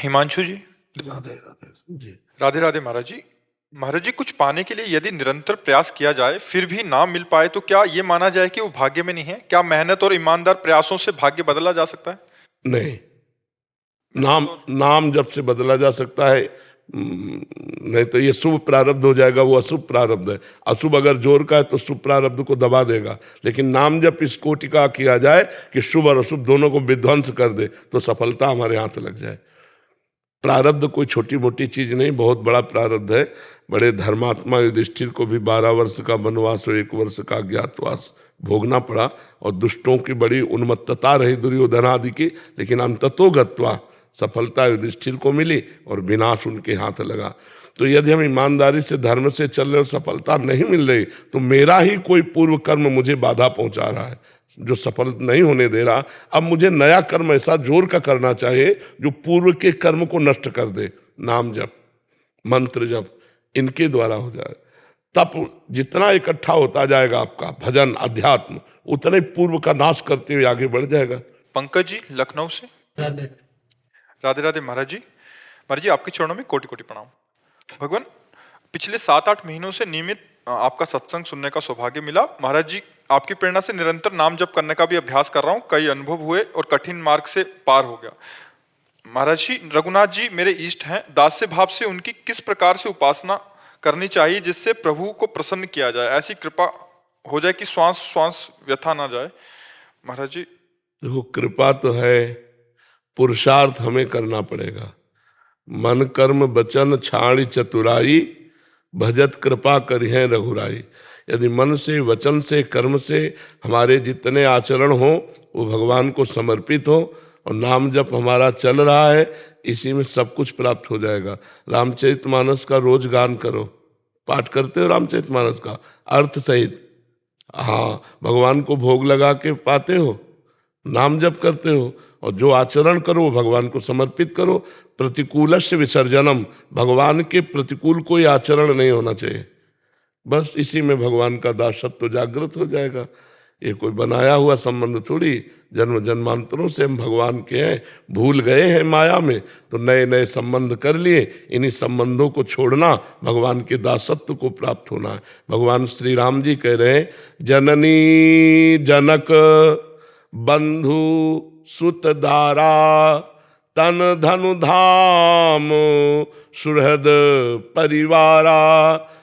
हिमांशु जी। राधे राधे जी। राधे राधे महाराज जी। महाराज जी, कुछ पाने के लिए यदि निरंतर प्रयास किया जाए फिर भी ना मिल पाए तो क्या ये माना जाए कि वो भाग्य में नहीं है? क्या मेहनत और ईमानदार प्रयासों से भाग्य बदला जा सकता है? नहीं, नाम मेहनत और नाम जब से बदला जा सकता है। नहीं तो ये शुभ प्रारब्ध हो जाएगा, वो अशुभ प्रारब्ध है। अशुभ अगर जोर का है तो शुभ प्रारब्ध को दबा देगा, लेकिन नाम जब इस कोटि का किया जाए कि शुभ और अशुभ दोनों को विध्वंस कर दे तो सफलता हमारे हाथ लग जाए। प्रारब्ध कोई छोटी मोटी चीज नहीं, बहुत बड़ा प्रारब्ध है। बड़े धर्मात्मा युधिष्ठिर को भी 12 वर्ष का वनवास और 1 वर्ष का अज्ञातवास भोगना पड़ा, और दुष्टों की बड़ी उन्मत्तता रही दुर्योधन आदि की, लेकिन अंततो गत्वा सफलता युधिष्ठिर को मिली और विनाश उनके हाथ लगा। तो यदि हम ईमानदारी से धर्म से चल रहे और सफलता नहीं मिल रही तो मेरा ही कोई पूर्व कर्म मुझे बाधा पहुंचा रहा है, जो सफल नहीं होने दे रहा। अब मुझे नया कर्म ऐसा जोर का करना चाहिए जो पूर्व के कर्म को नष्ट कर दे। नाम जप, मंत्र जप, इनके द्वारा हो जाए। तप जितना इकट्ठा होता जाएगा आपका भजन अध्यात्म, उतने पूर्व का नाश करते हुए आगे बढ़ जाएगा। पंकज जी लखनऊ से। राधे राधे राधे महाराज जी। महाराज जी, आपके चरणों में कोटि कोटि प्रणाम। भगवान, पिछले 7-8 महीनों से नियमित आपका सत्संग सुनने का सौभाग्य मिला। महाराज जी, आपकी प्रेरणा से निरंतर नाम जप करने का भी अभ्यास कर रहा हूँ। कई अनुभव हुए और कठिन मार्ग से पार हो गया। महाराज जी, रघुनाथ जी मेरे इष्ट हैं। दास्य भाव से उनकी किस प्रकार से उपासना करनी चाहिए जिससे प्रभु को प्रसन्न किया जाए? ऐसी कृपा हो जाए कि श्वास श्वास व्यथा ना जाए। महाराज जी, देखो, कृपा तो है, पुरुषार्थ हमें करना पड़ेगा। मन कर्म वचन छाड़ी चतुराई, भजत कृपा करिहे रघुराई। यदि मन से वचन से कर्म से हमारे जितने आचरण हो वो भगवान को समर्पित हो और नाम जप हमारा चल रहा है, इसी में सब कुछ प्राप्त हो जाएगा। रामचरितमानस का रोज गान करो, पाठ करते हो रामचरितमानस का अर्थ सहित। हाँ, भगवान को भोग लगा के पाते हो, नाम जप करते हो, और जो आचरण करो वो भगवान को समर्पित करो। प्रतिकूलस्य विसर्जनम, भगवान के प्रतिकूल कोई आचरण नहीं होना चाहिए। बस इसी में भगवान का दासत्व जागृत हो जाएगा। ये कोई बनाया हुआ संबंध थोड़ी, जन्म जन्मांतरों से हम भगवान के हैं, भूल गए हैं माया में तो नए नए संबंध कर लिए। इन्हीं संबंधों को छोड़ना भगवान के दासत्व को प्राप्त होना है। भगवान श्री राम जी कह रहे हैं, जननी जनक बंधु सुत दारा, तन धनु धाम सुहृद परिवारा,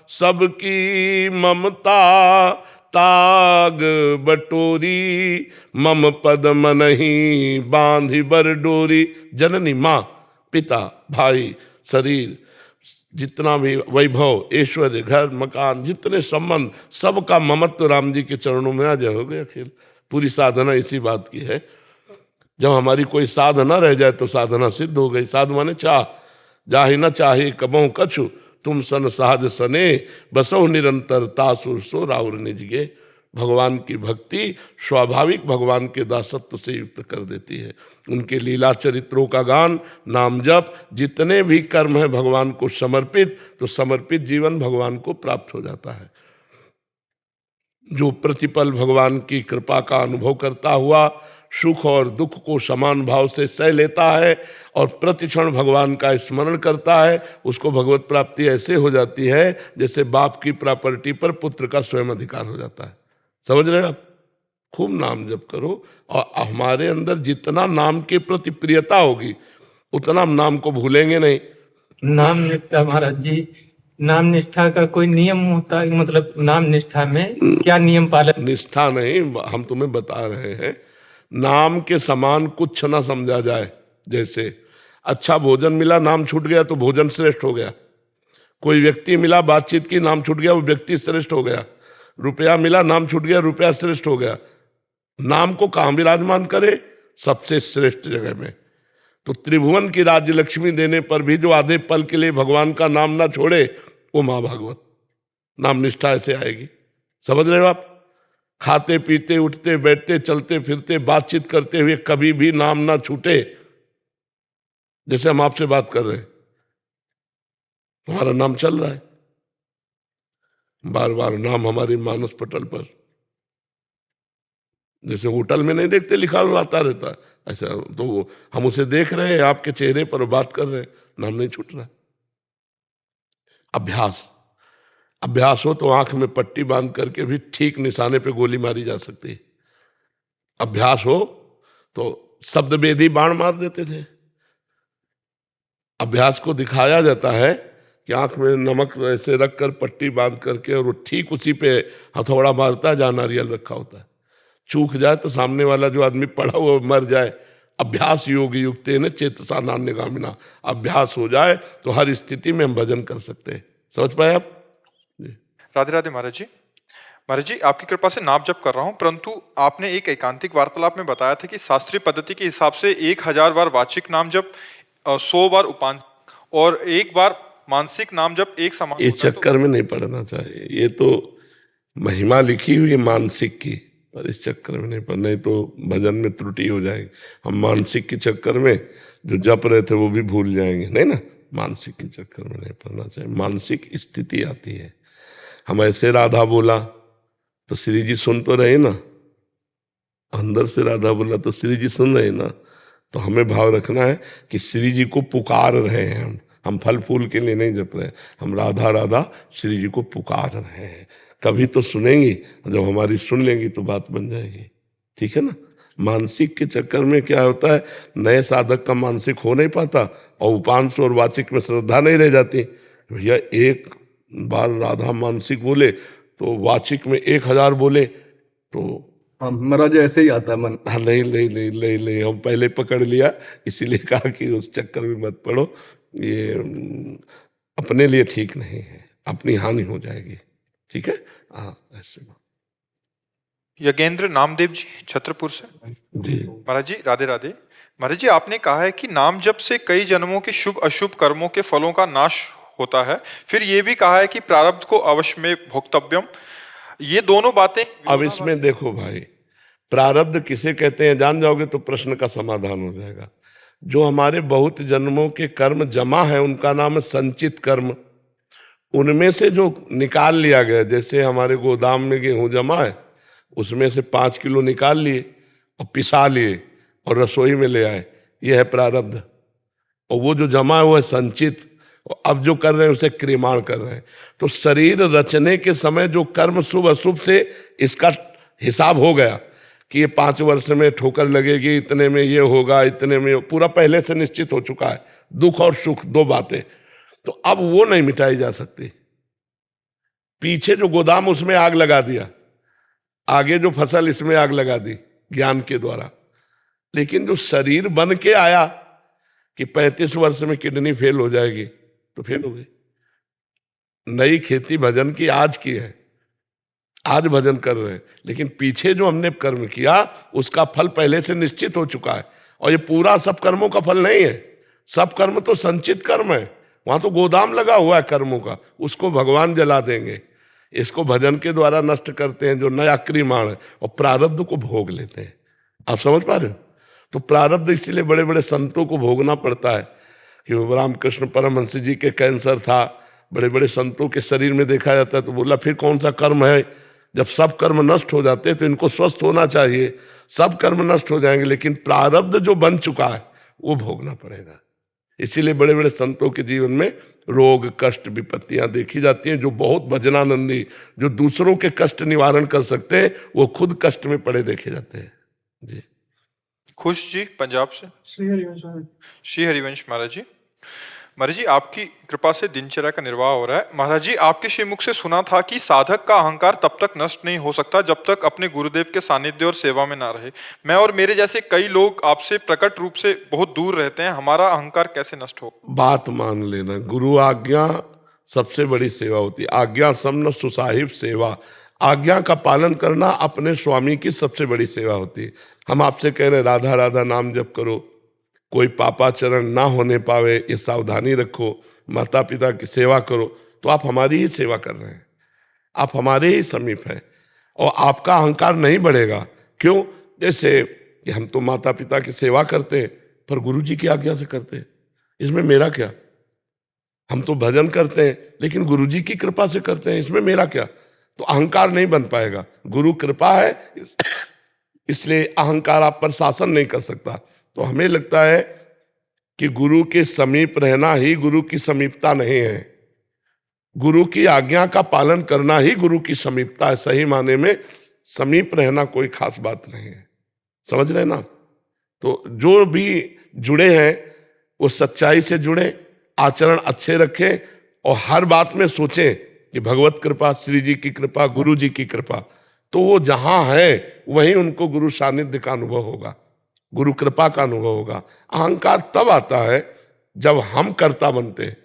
सबकी ममता ताग बटोरी, मम पद मनहि बांधि बर डोरी। जननी माँ, पिता, भाई, शरीर, जितना भी वैभव, ऐश्वर्य, घर मकान, जितने संबंध, सबका ममत्व राम जी के चरणों में आ जाए, हो गया खेल। पूरी साधना इसी बात की है। जब हमारी कोई साधना रह जाए तो साधना सिद्ध हो गई। साध माने चाह, जाहि न चाहे कबहु कछु, तुम सन साध सने, बसो निरंतर तासुर सो राउर निजगे। भगवान की भक्ति स्वाभाविक भगवान के दासत्व से युक्त कर देती है। उनके लीला चरित्रों का गान, नाम जप, जितने भी कर्म है भगवान को समर्पित, तो समर्पित जीवन भगवान को प्राप्त हो जाता है। जो प्रतिपल भगवान की कृपा का अनुभव करता हुआ सुख और दुख को समान भाव से सह लेता है और प्रतिक्षण भगवान का स्मरण करता है, उसको भगवत प्राप्ति ऐसे हो जाती है जैसे बाप की प्रॉपर्टी पर पुत्र का स्वयं अधिकार हो जाता है। समझ रहे हैं आप? खूब नाम जप करो, और हमारे अंदर जितना नाम के प्रति प्रियता होगी उतना हम नाम को भूलेंगे नहीं। नाम निष्ठा महाराज जी, नाम निष्ठा का कोई नियम होता है? मतलब नाम निष्ठा में क्या नियम पालन? निष्ठा नहीं, हम तुम्हें बता रहे हैं, नाम के समान कुछ ना समझा जाए। जैसे अच्छा भोजन मिला, नाम छूट गया तो भोजन श्रेष्ठ हो गया। कोई व्यक्ति मिला, बातचीत की, नाम छूट गया, वो व्यक्ति श्रेष्ठ हो गया। रुपया मिला, नाम छूट गया, रुपया श्रेष्ठ हो गया। नाम को कहाँ विराजमान करे? सबसे श्रेष्ठ जगह में। तो त्रिभुवन की राज्य लक्ष्मी देने पर भी जो आधे पल के लिए भगवान का नाम ना छोड़े, वो माँ भागवत। नाम निष्ठा ऐसे आएगी। समझ रहे हो आप? खाते पीते उठते बैठते चलते फिरते बातचीत करते हुए कभी भी नाम ना छूटे। जैसे हम आपसे बात कर रहे हैं, हमारा नाम चल रहा है, बार बार नाम हमारे मानस पटल पर। जैसे होटल में नहीं देखते लिखा हुआ आता रहता है, ऐसा तो हम उसे देख रहे हैं आपके चेहरे पर, बात कर रहे हैं, नाम नहीं छूट रहा। अभ्यास, अभ्यास हो तो आंख में पट्टी बांध करके भी ठीक निशाने पे गोली मारी जा सकती है। अभ्यास हो तो शब्द वेदी बाण मार देते थे। अभ्यास को दिखाया जाता है कि आंख में नमक ऐसे रख कर पट्टी बांध करके, और वो ठीक उसी पे हथौड़ा मारता है जहां नारियल रखा होता है। चूक जाए तो सामने वाला जो आदमी पड़ा हुआ मर जाए। अभ्यास योग युक्ते न चेतसा नान्यगामिना, अभ्यास हो जाए तो हर स्थिति में हम भजन कर सकते हैं। समझ पाए आप? राधे राधे महाराज जी। महाराज जी, आपकी कृपा से नाम जप कर रहा हूं, परंतु आपने एक एकांतिक वार्तालाप में बताया था कि शास्त्रीय पद्धति के हिसाब से 1000 बार वाचिक नाम जप, 100 बार उपांशिक और 1 बार मानसिक नाम जप एक समान इस होता है। चक्कर में नहीं पढ़ना चाहिए। ये तो महिमा लिखी हुई है मानसिक की, पर इस चक्कर में नहीं पढ़ना, नहीं तो भजन में त्रुटि हो जाएगी। हम मानसिक के चक्कर में जो जप रहे थे वो भी भूल जाएंगे, नहीं ना। मानसिक के चक्कर में नहीं पढ़ना चाहिए। मानसिक स्थिति आती है। हम ऐसे राधा बोला तो श्री जी सुन तो रहे ना, अंदर से राधा बोला तो श्री जी सुन रहे ना। तो हमें भाव रखना है कि श्री जी को पुकार रहे हैं हम फल फूल के लिए नहीं जप रहे, हम राधा राधा श्री जी को पुकार रहे हैं। कभी तो सुनेंगी, जब हमारी सुन लेंगी तो बात बन जाएगी, ठीक है ना। मानसिक के चक्कर में क्या होता है, नए साधक का मानसिक हो नहीं पाता और उपांश और वाचिक में श्रद्धा नहीं रह जाती। भैया एक बार राधा मानसिक बोले तो वाचिक में 1000 बोले तो हाँ महाराज ऐसे ही आता है मन। हाँ, नहीं नहीं नहीं नहीं नहीं, हम पहले पकड़ लिया, इसीलिए कहा कि उस चक्कर में मत पड़ो। ये अपने लिए ठीक नहीं है, अपनी हानि हो जाएगी, ठीक है। हाँ ऐसे यज्ञेंद्र नामदेव जी छतरपुर से। जी। महाराज जी राधे राधे। महाराज जी, आपने कहा है कि नाम जप से कई जन्मों के शुभ अशुभ कर्मों के फलों का नाश होता है, फिर ये भी कहा है कि प्रारब्ध को अवश्य में भोक्तव्यम। ये दोनों बातें अब इसमें देखो भाई, प्रारब्ध किसे कहते हैं जान जाओगे तो प्रश्न का समाधान हो जाएगा। जो हमारे बहुत जन्मों के कर्म जमा है उनका नाम है संचित कर्म। उनमें से जो निकाल लिया गया, जैसे हमारे गोदाम में गेहूं जमा है, उसमें से 5 किलो निकाल लिए और पिसा लिए और रसोई में ले आए, ये है प्रारब्ध। और वो जो जमा है वो है संचित। और अब जो कर रहे हैं उसे क्रियमाण कर रहे हैं। तो शरीर रचने के समय जो कर्म शुभ अशुभ से इसका हिसाब हो गया कि ये 5 वर्ष में ठोकर लगेगी, इतने में ये होगा, इतने में, पूरा पहले से निश्चित हो चुका है। दुख और सुख 2 बातें, तो अब वो नहीं मिटाई जा सकती। पीछे जो गोदाम उसमें आग लगा दिया, आगे जो फसल इसमें आग लगा दी ज्ञान के द्वारा। लेकिन जो शरीर बन के आया कि 35 वर्ष में किडनी फेल हो जाएगी, तो फेल हो गई। नई खेती भजन की आज की है, आज भजन कर रहे हैं, लेकिन पीछे जो हमने कर्म किया उसका फल पहले से निश्चित हो चुका है। और ये पूरा सब कर्मों का फल नहीं है, सब कर्म तो संचित कर्म है। वहां तो गोदाम लगा हुआ है कर्मों का, उसको भगवान जला देंगे। इसको भजन के द्वारा नष्ट करते हैं जो नया क्रियमाण है, और प्रारब्ध को भोग लेते हैं। आप समझ पा रहे हो? तो प्रारब्ध इसीलिए बड़े बड़े संतों को भोगना पड़ता है। कि रामकृष्ण परमहंस जी के कैंसर था, बड़े बड़े संतों के शरीर में देखा जाता है, तो बोला फिर कौन सा कर्म है, जब सब कर्म नष्ट हो जाते हैं तो इनको स्वस्थ होना चाहिए। सब कर्म नष्ट हो जाएंगे, लेकिन प्रारब्ध जो बन चुका है वो भोगना पड़ेगा। इसीलिए बड़े बड़े संतों के जीवन में रोग कष्ट विपत्तियां देखी जाती हैं। जो बहुत भजनानंदी, जो दूसरों के कष्ट निवारण कर सकते हैं, वो खुद कष्ट में पड़े देखे जाते हैं। जी। खुश जी पंजाब से। श्री हरिवंश महाराज जी। महाराज जी, आपकी कृपा से दिनचर्या का निर्वाह हो रहा है। महाराज जी, आपके श्रीमुख से सुना था कि साधक का अहंकार तब तक नष्ट नहीं हो सकता जब तक अपने गुरुदेव के सानिध्य और सेवा में ना रहे। मैं और मेरे जैसे कई लोग आपसे प्रकट रूप से बहुत दूर रहते हैं, हमारा अहंकार कैसे नष्ट हो? बात मान लेना, गुरु आज्ञा सबसे बड़ी सेवा होती है। आज्ञा समन सुसाहिब सेवा, आज्ञा का पालन करना अपने स्वामी की सबसे बड़ी सेवा होती है। हम आपसे कह रहे राधा राधा नाम जप करो, कोई पापाचरण ना होने पावे ये सावधानी रखो, माता पिता की सेवा करो, तो आप हमारी ही सेवा कर रहे हैं, आप हमारे ही समीप हैं और आपका अहंकार नहीं बढ़ेगा। क्यों? जैसे कि हम तो माता पिता की सेवा करते हैं पर गुरु जी की आज्ञा से करते हैं, इसमें मेरा क्या? हम तो भजन करते हैं लेकिन गुरु जी की कृपा से करते हैं, इसमें मेरा क्या? तो अहंकार नहीं बन पाएगा। गुरु कृपा है इसलिए अहंकार आप पर शासन नहीं कर सकता। तो हमें लगता है कि गुरु के समीप रहना ही गुरु की समीपता नहीं है, गुरु की आज्ञा का पालन करना ही गुरु की समीपता है। सही माने में समीप रहना कोई खास बात नहीं है, समझ रहे ना। तो जो भी जुड़े हैं वो सच्चाई से जुड़े, आचरण अच्छे रखें और हर बात में सोचें कि भगवत कृपा, श्री जी की कृपा, गुरु जी की कृपा। तो वो जहां है वहीं उनको गुरु सानिध्य का अनुभव होगा, गुरु कृपा का अनुभव होगा। अहंकार तब आता है जब हम कर्ता बनते हैं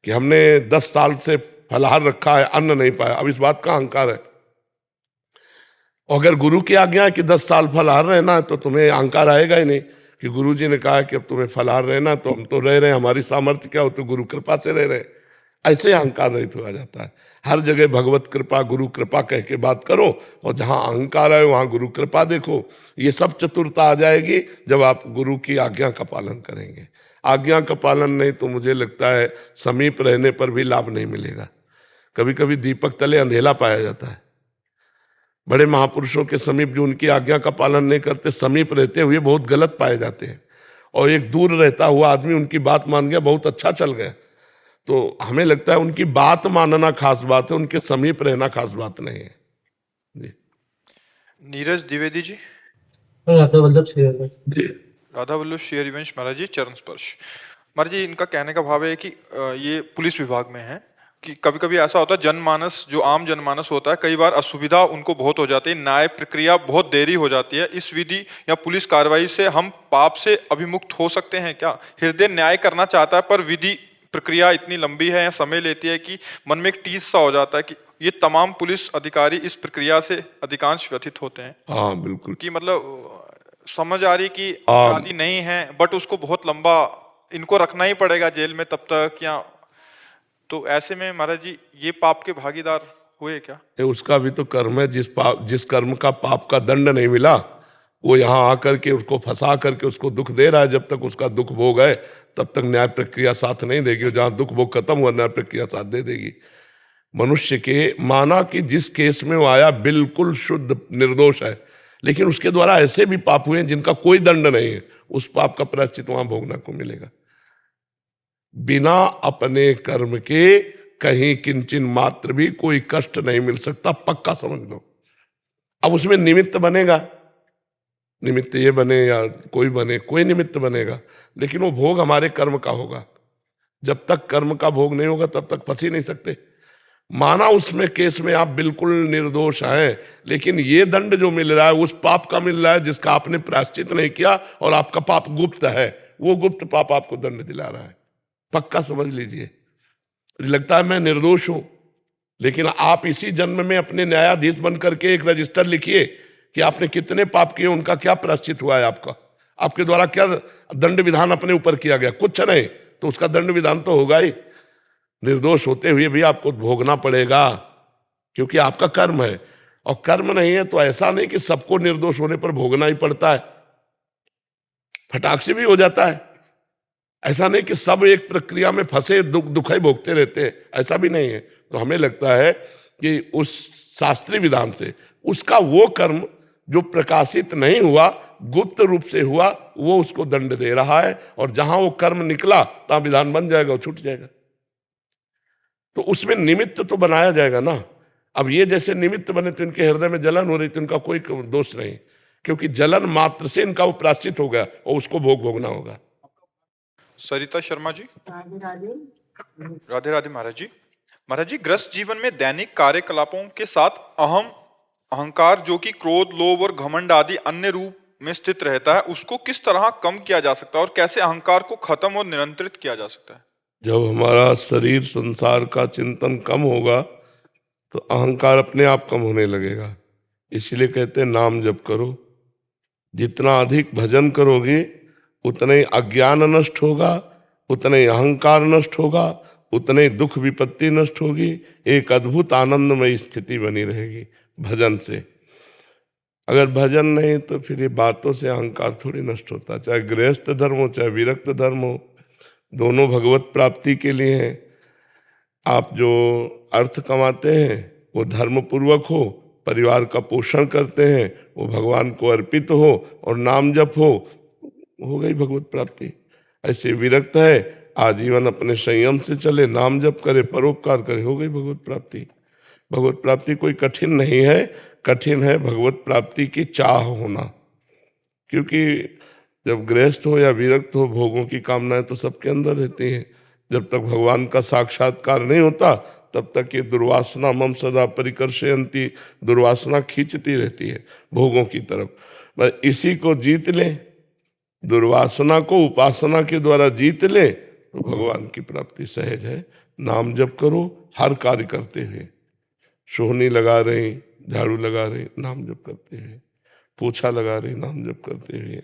कि हमने 10 साल से फलाहार रखा है, अन्न नहीं पाया, अब इस बात का अहंकार है। और अगर गुरु की आज्ञा है कि 10 साल फलाहार रहना है तो तुम्हें अहंकार आएगा ही नहीं कि गुरु जी ने कहा कि अब तुम्हें फलाहार रहना, तो हम तो रह रहे हैं, हमारी सामर्थ्य क्या हो, तो गुरु कृपा से रह रहे हैं। ऐसे अहंकार रहित हो जाता है। हर जगह भगवत कृपा, गुरु कृपा कह के बात करो, और जहां अहंकार है वहां गुरु कृपा देखो। ये सब चतुरता आ जाएगी जब आप गुरु की आज्ञा का पालन करेंगे। आज्ञा का पालन नहीं तो मुझे लगता है समीप रहने पर भी लाभ नहीं मिलेगा। कभी कभी दीपक तले अंधेला पाया जाता है। बड़े महापुरुषों के समीप जो उनकी आज्ञा का पालन नहीं करते, समीप रहते हुए बहुत गलत पाए जाते हैं। और एक दूर रहता हुआ आदमी उनकी बात मान गया, बहुत अच्छा चल गया। तो हमें लगता है उनकी बात मानना खास बात है, उनके समीप रहना खास बात नहीं है जी। नीरज द्विवेदी जी। राधा वल्लभ श्री हरिवंश। जी राधा वल्लभ श्री हरिवंश महाराज जी, चरण स्पर्श। महाराज जी, इनका कहने का भाव है कि ये पुलिस विभाग में है कि कभी कभी ऐसा होता है, जनमानस जो आम जनमानस होता है, कई बार असुविधा उनको बहुत हो जाती है, न्याय प्रक्रिया बहुत देरी हो जाती है। इस विधि या पुलिस कार्रवाई से हम पाप से अभिमुक्त हो सकते हैं क्या? हृदय न्याय करना चाहता है पर विधि प्रक्रिया इतनी लंबी है या समय लेती है कि मन में एक टीस सा हो जाता है कि ये तमाम पुलिस अधिकारी इस प्रक्रिया से अधिकांश व्यथित होते हैं। हाँ बिल्कुल। कि मतलब समझ आ रही कि अपराधी नहीं है बट उसको बहुत लंबा इनको रखना ही पड़ेगा जेल में तब तक, या तो ऐसे में महाराज जी ये पाप के भागीदार हुए क्या? उसका भी तो कर्म है। जिस कर्म का पाप का दंड नहीं मिला वो यहाँ आकर के उसको फंसा करके उसको दुख दे रहा है। जब तक उसका दुख भोग है तब तक न्याय प्रक्रिया साथ नहीं देगी। जहाँ दुख भोग खत्म हुआ न्याय प्रक्रिया साथ दे देगी। मनुष्य के माना कि जिस केस में वो आया बिल्कुल शुद्ध निर्दोष है, लेकिन उसके द्वारा ऐसे भी पाप हुए जिनका कोई दंड नहीं है, उस पाप का प्रायश्चित वहां भोगना को मिलेगा। बिना अपने कर्म के कहीं किंचन मात्र भी कोई कष्ट नहीं मिल सकता, पक्का समझ लो। अब उसमें निमित्त बनेगा, निमित्त ये बने या कोई बने, कोई निमित्त बनेगा, लेकिन वो भोग हमारे कर्म का होगा। जब तक कर्म का भोग नहीं होगा तब तक फंस ही नहीं सकते। माना उसमें केस में आप बिल्कुल निर्दोष हैं, लेकिन ये दंड जो मिल रहा है उस पाप का मिल रहा है जिसका आपने प्रायश्चित नहीं किया, और आपका पाप गुप्त है। वो गुप्त पाप आपको दंड दिला रहा है, पक्का समझ लीजिए। लगता है मैं निर्दोष हूं, लेकिन आप इसी जन्म में अपने न्यायाधीश बन करके एक रजिस्टर लिखिए कि आपने कितने पाप किए, उनका क्या प्रायश्चित हुआ है, आपका आपके द्वारा क्या दंड विधान अपने ऊपर किया गया। कुछ नहीं तो उसका दंड विधान तो होगा ही। निर्दोष होते हुए भी आपको भोगना पड़ेगा, क्योंकि आपका कर्म है। और कर्म नहीं है तो ऐसा नहीं कि सबको निर्दोष होने पर भोगना ही पड़ता है, फटाक से भी हो जाता है। ऐसा नहीं कि सब एक प्रक्रिया में फंसे दुख ही भोगते रहते हैं, ऐसा भी नहीं है। तो हमें लगता है कि उस शास्त्रीय विधान से उसका वो कर्म जो प्रकाशित नहीं हुआ, गुप्त रूप से हुआ, वो उसको दंड दे रहा है। और जहां वो कर्म निकला तहां विधान बन जाएगा, वो छूट जाएगा। तो उसमें निमित्त तो बनाया जाएगा ना। अब ये जैसे निमित्त बने तो इनके हृदय में जलन हो रही थी, इनका कोई दोष नहीं, क्योंकि जलन मात्र से इनका वो प्रायश्चित हो गया और उसको भोग भोगना होगा। सरिता शर्मा जी। राधे राधे महाराज जी। महाराज जी, ग्रस्त जीवन में दैनिक कार्यकलापों के साथ अहंकार जो कि क्रोध, लोभ और घमंड आदि अन्य रूप में स्थित रहता है, उसको किस तरह कम किया जा सकता है और कैसे अहंकार को खत्म और नियंत्रित किया जा सकता है? जब हमारा शरीर संसार का चिंतन कम होगा तो अहंकार अपने आप कम होने लगेगा। इसलिए कहते हैं नाम जप करो। जितना अधिक भजन करोगे उतना ही अज्ञान नष्ट होगा, उतना ही अहंकार नष्ट होगा, उतने ही दुख विपत्ति नष्ट होगी। एक अद्भुत आनंदमय स्थिति बनी रहेगी भजन से। अगर भजन नहीं तो फिर ये बातों से अहंकार थोड़ी नष्ट होता। चाहे गृहस्थ धर्म हो चाहे विरक्त धर्म हो, दोनों भगवत प्राप्ति के लिए हैं। आप जो अर्थ कमाते हैं वो धर्म पूर्वक हो परिवार का पोषण करते हैं, वो भगवान को अर्पित हो और नाम जप हो गई भगवत प्राप्ति। ऐसे विरक्त है, आजीवन अपने संयम से चले, नाम जप करे, परोपकार करे, हो गई भगवत प्राप्ति। भगवत प्राप्ति कोई कठिन नहीं है, कठिन है भगवत प्राप्ति की चाह होना। क्योंकि जब गृहस्थ हो या विरक्त हो, भोगों की कामनाएं तो सबके अंदर रहती हैं। जब तक भगवान का साक्षात्कार नहीं होता तब तक ये दुर्वासना मम सदा परिकर्षयन्ति, दुर्वासना खींचती रहती है भोगों की तरफ। बस इसी को जीत ले, दुर्वासना को उपासना के द्वारा जीत ले, तो भगवान की प्राप्ति सहज है। नाम जप करो हर कार्य करते हुए, सोहनी लगा रहे, झाड़ू लगा रहे, नाम जप करते हुए, पोछा लगा रहे, नाम जप करते हुए,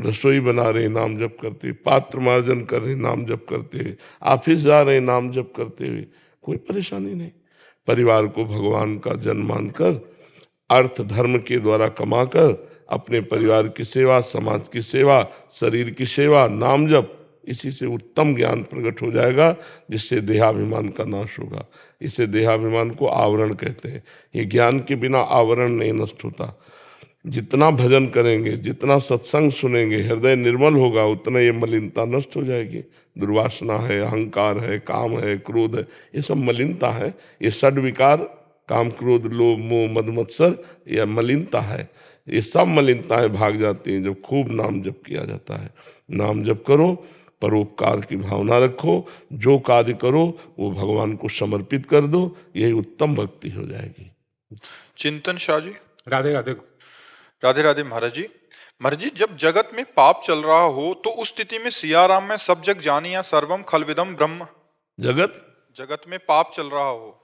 रसोई बना रहे, नाम जप करते हुए, पात्र मार्जन कर रहे, नाम जप करते हुए, ऑफिस जा रहे, नाम जप करते हुए, कोई परेशानी नहीं। परिवार को भगवान का जन मानकर अर्थ धर्म के द्वारा कमाकर अपने परिवार की सेवा, समाज की सेवा, शरीर की सेवा, नाम जप, इसी से उत्तम ज्ञान प्रकट हो जाएगा, जिससे देहाभिमान का नाश होगा। इसे देहाभिमान को आवरण कहते हैं। ये ज्ञान के बिना आवरण नहीं नष्ट होता। जितना भजन करेंगे, जितना सत्संग सुनेंगे, हृदय निर्मल होगा, उतना ये मलिनता नष्ट हो जाएगी। दुर्वासना है, अहंकार है, काम है, क्रोध है, ये सब मलिनता है। ये षड विकार, काम क्रोध लोभ मोह मद मत्सर, यह मलिनता है। ये सब मलिनताएं भाग जाती हैं जब खूब नाम जप किया जाता है। नाम जप करो, परोपकार की भावना रखो, जो कार्य करो वो भगवान को समर्पित कर दो, यही उत्तम भक्ति हो जाएगी। चिंतन शाह जी। राधे राधे। राधे राधे महाराज जी। महाराज जी, जब जगत में पाप चल रहा हो तो उस स्थिति में सियाराम में सब जग जानिया सर्वम खलविदम ब्रह्म, जगत में पाप चल रहा हो।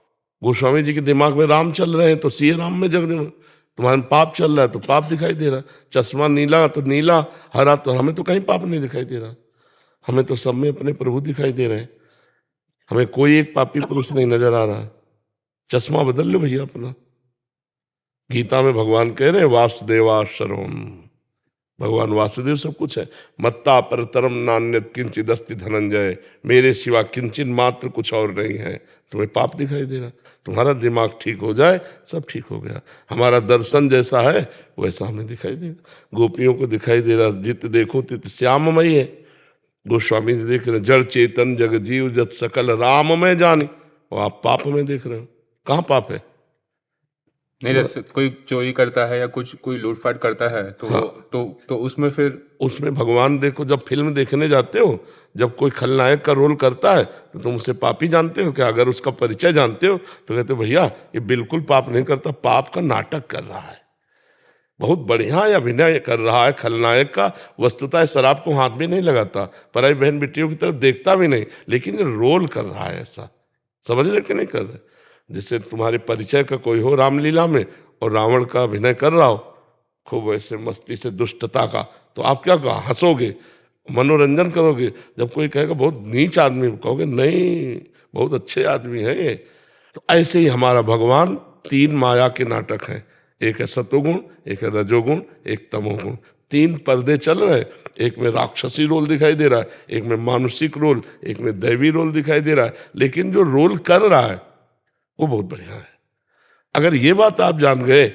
गोस्वामी जी के दिमाग में राम चल रहे हैं तो सिया राम में जग रहे, तुम्हारे में पाप चल रहा है तो पाप दिखाई दे रहा। चश्मा नीला तो नीला, हरा तो हमें तो कहीं पाप नहीं दिखाई दे रहा। हमें तो सब में अपने प्रभु दिखाई दे रहे हैं। हमें कोई एक पापी पुरुष नहीं नजर आ रहा है। चश्मा बदल लो भैया अपना। गीता में भगवान कह रहे हैं वासुदेवा सर्वम, भगवान वासुदेव सब कुछ है। मत्ता परतरम नान्यत किंचिद अस्ति धनंजय, मेरे सिवा किंचित मात्र कुछ और नहीं है। तुम्हें पाप दिखाई दे रहा, तुम्हारा दिमाग ठीक हो जाए सब ठीक हो गया। हमारा दर्शन जैसा है वैसा हमें दिखाई देगा। गोपियों को दिखाई दे रहा, जित देखो तित श्याममयी है। गोस्वामी जी देख रहे हैं जड़ चेतन जग जीव जत सकल राम में जानी, और आप पाप में देख रहे हो। कहाँ पाप है? नहीं, जैसे कोई चोरी करता है या कुछ कोई लूटपाट करता है तो हाँ। तो उसमें फिर उसमें भगवान देखो, जब फिल्म देखने जाते हो, जब कोई खलनायक का रोल करता है तो तुम उसे पापी जानते हो क्या? अगर उसका परिचय जानते हो तो कहते हो भैया ये बिल्कुल पाप नहीं करता, पाप का नाटक कर रहा है, बहुत बढ़िया अभिनय कर रहा है खलनायक का। वस्तुतः शराब को हाथ भी नहीं लगाता, पराई बहन बेटियों की तरफ देखता भी नहीं, लेकिन ये रोल कर रहा है ऐसा। समझ रहे कि नहीं कर रहे? जिससे तुम्हारे परिचय का कोई हो रामलीला में और रावण का अभिनय कर रहा हो खूब ऐसे मस्ती से दुष्टता का, तो आप क्या कहा? हंसोगे, मनोरंजन करोगे। जब कोई कहेगा बहुत नीच आदमी, कहोगे नहीं बहुत अच्छे आदमी है ये। तो ऐसे ही हमारा भगवान तीन माया के नाटक हैं। एक है सतोगुण, एक है रजोगुण, एक तमोगुण। तीन पर्दे चल रहे हैं। एक में राक्षसी रोल दिखाई दे रहा है, एक में मानुषिक रोल, एक में दैवी रोल दिखाई दे रहा है। लेकिन जो रोल कर रहा है वो बहुत बढ़िया है। अगर ये बात आप जान गए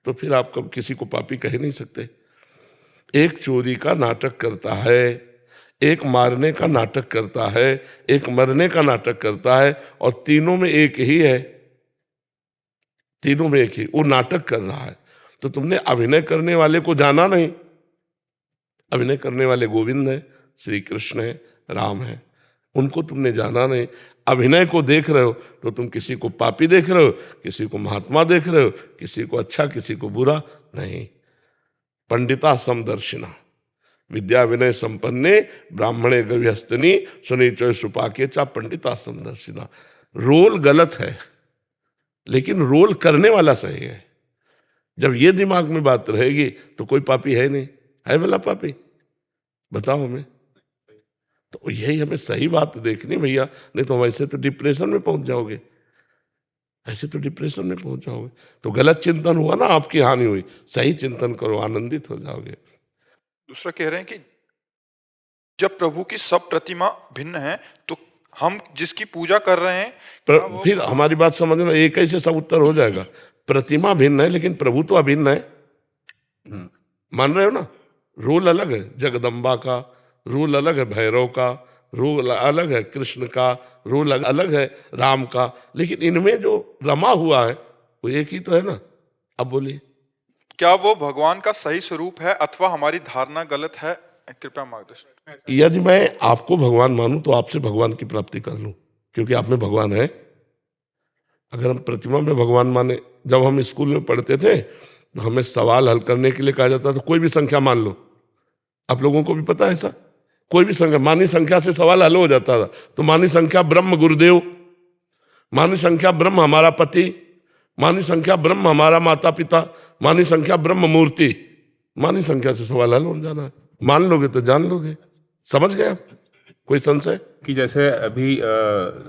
तो फिर आप कब किसी को पापी कह नहीं सकते। एक चोरी का नाटक करता है, एक मारने का नाटक करता है, एक मरने का नाटक करता है, और तीनों में एक ही है। तीनों में एक ही, वो नाटक कर रहा है। तो तुमने अभिनय करने वाले को जाना नहीं। अभिनय करने वाले गोविंद है, श्री कृष्ण है, राम है, उनको तुमने जाना नहीं। अभिनय को देख रहे हो तो तुम किसी को पापी देख रहे हो, किसी को महात्मा देख रहे हो, किसी को अच्छा किसी को बुरा नहीं। पंडिता समदर्शिना विद्या विनय संपन्ने ब्राह्मणे गविहस्तनी सुनी चोय सुपाके चा पंडिता समदर्शिना। रोल गलत है लेकिन रोल करने वाला सही है। जब ये दिमाग में बात रहेगी तो कोई पापी है नहीं। है भला पापी? बताओ हमें। तो यही हमें सही बात देखनी भैया, नहीं तो वैसे तो डिप्रेशन में पहुंच जाओगे। ऐसे तो डिप्रेशन में पहुंच जाओगे। तो गलत चिंतन हुआ ना, आपकी हानि हुई। सही चिंतन करो, आनंदित हो जाओगे। दूसरा कह रहे हैं कि जब प्रभु की सब प्रतिमा भिन्न है तो हम जिसकी पूजा कर रहे हैं फिर हमारी बात समझना, एक ऐसे सब उत्तर हो जाएगा। प्रतिमा भिन्न है लेकिन प्रभु तो अभिन्न है। मान रहे हो ना? रोल अलग है जगदम्बा का, रोल अलग है भैरव का, रोल अलग है कृष्ण का, रोल अलग है राम का, लेकिन इनमें जो रमा हुआ है वो एक ही तो है ना। अब बोलिए, क्या वो भगवान का सही स्वरूप है अथवा हमारी धारणा गलत है? कृपया मार्गदर्शन। यदि मैं आपको भगवान मानूं तो आपसे भगवान की प्राप्ति कर लूं, क्योंकि आप में भगवान है। अगर हम प्रतिमा में भगवान माने, जब हम स्कूल में पढ़ते थे तो हमें सवाल हल करने के लिए कहा जाता था कोई भी संख्या मान लो। आप लोगों को भी पता है ऐसा, कोई भी संख्या, मानी संख्या से सवाल हल हो जाता था। तो मानी संख्या ब्रह्म गुरुदेव, मानी संख्या ब्रह्म हमारा पति, मानी संख्या ब्रह्म हमारा माता पिता, मानी संख्या ब्रह्म मूर्ति, मानी संख्या से सवाल हल हो जाना है। मान लोगे तो जान लोगे। समझ गए आप? कोई संशय? कि जैसे अभी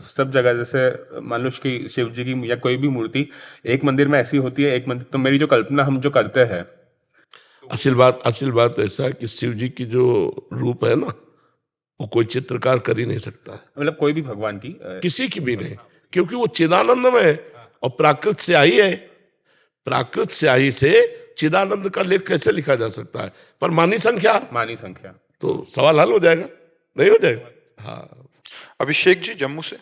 सब जगह जैसे मान लो कि शिव जी की या कोई भी मूर्ति एक मंदिर में ऐसी होती है, एक मंदिर, तो मेरी जो कल्पना हम जो करते हैं, असल बात ऐसा है कि शिव जी की जो रूप है ना, वो कोई चित्रकार कर ही नहीं सकता है, मतलब कोई भी भगवान की किसी की भी नहीं, क्योंकि वो चिदानंद में है और प्राकृत से आई है। प्राकृत से आई से चिदानंद का लेख कैसे लिखा जा सकता है? पर मानी संख्या, मानी संख्या। तो सवाल हल हो जाएगा, नहीं हो जाएगा? हाँ अभिषेक जी जम्मू से।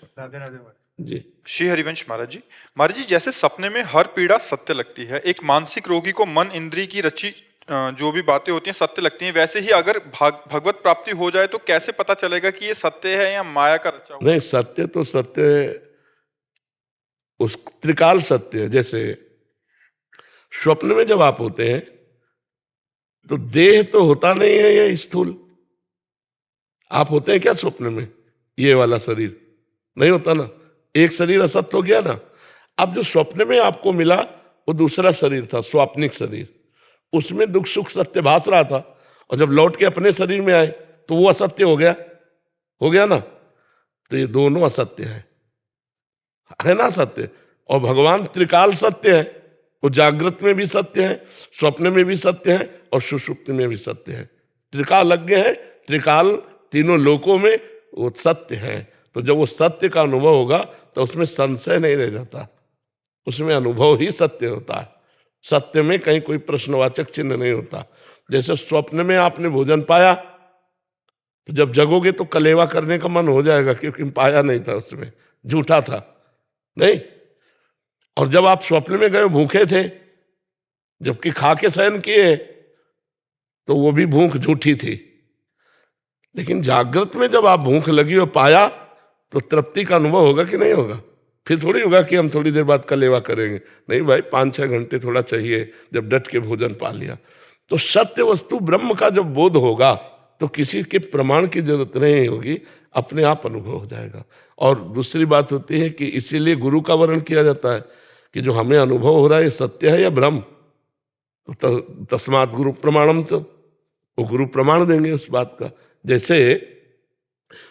जी। श्री हरिवंश महाराज जी जैसे सपने में हर पीड़ा सत्य लगती है, एक मानसिक रोगी को मन इंद्री की रची जो भी बातें होती हैं सत्य लगती हैं, वैसे ही अगर भगवत प्राप्ति हो जाए तो कैसे पता चलेगा कि ये सत्य है या माया का रचा हुआ? नहीं, सत्य तो सत्य उस त्रिकाल सत्य है। जैसे स्वप्न में जब आप होते हैं तो देह तो होता नहीं है ये स्थूल। आप होते हैं क्या स्वप्न में? ये वाला शरीर नहीं होता ना, एक शरीर असत्य हो गया ना। अब जो स्वप्न में आपको मिला वो दूसरा शरीर था, स्वाप्निक शरीर, उसमें दुख सुख सत्य भास रहा था, और जब लौट के अपने शरीर में आए तो वो असत्य हो गया ना। तो ये दोनों असत्य है ना सत्य। और भगवान त्रिकाल सत्य है, वो जागृत में भी सत्य है, स्वप्न में भी सत्य है और सुषुप्ति में भी सत्य है। त्रिकालज्ञ है, त्रिकाल तीनों लोकों में वो सत्य है। तो जब वो सत्य का अनुभव होगा तो उसमें संशय नहीं रह जाता, उसमें अनुभव ही सत्य होता है। सत्य में कहीं कोई प्रश्नवाचक चिन्ह नहीं होता। जैसे स्वप्न में आपने भोजन पाया तो जब जगोगे तो कलेवा करने का मन हो जाएगा, क्योंकि पाया नहीं था, उसमें झूठा था नहीं। और जब आप स्वप्न में गए भूखे थे, जबकि खा के शयन किए, तो वो भी भूख झूठी थी। लेकिन जागृत में जब आप भूख लगी और पाया तो तृप्ति का अनुभव होगा कि नहीं होगा? फिर थोड़ी होगा कि हम थोड़ी देर बाद कलेवा करेंगे, नहीं भाई, 5-6 घंटे थोड़ा चाहिए जब डट के भोजन पा लिया। तो सत्य वस्तु ब्रह्म का जब बोध होगा तो किसी के प्रमाण की जरूरत नहीं होगी, अपने आप अनुभव हो जाएगा। और दूसरी बात होती है कि इसीलिए गुरु का वर्णन किया जाता है कि जो हमें अनुभव हो रहा है ये सत्य है या भ्रम। तो तस्मात् गुरु प्रमाणम, तो वो गुरु प्रमाण देंगे उस बात का। जैसे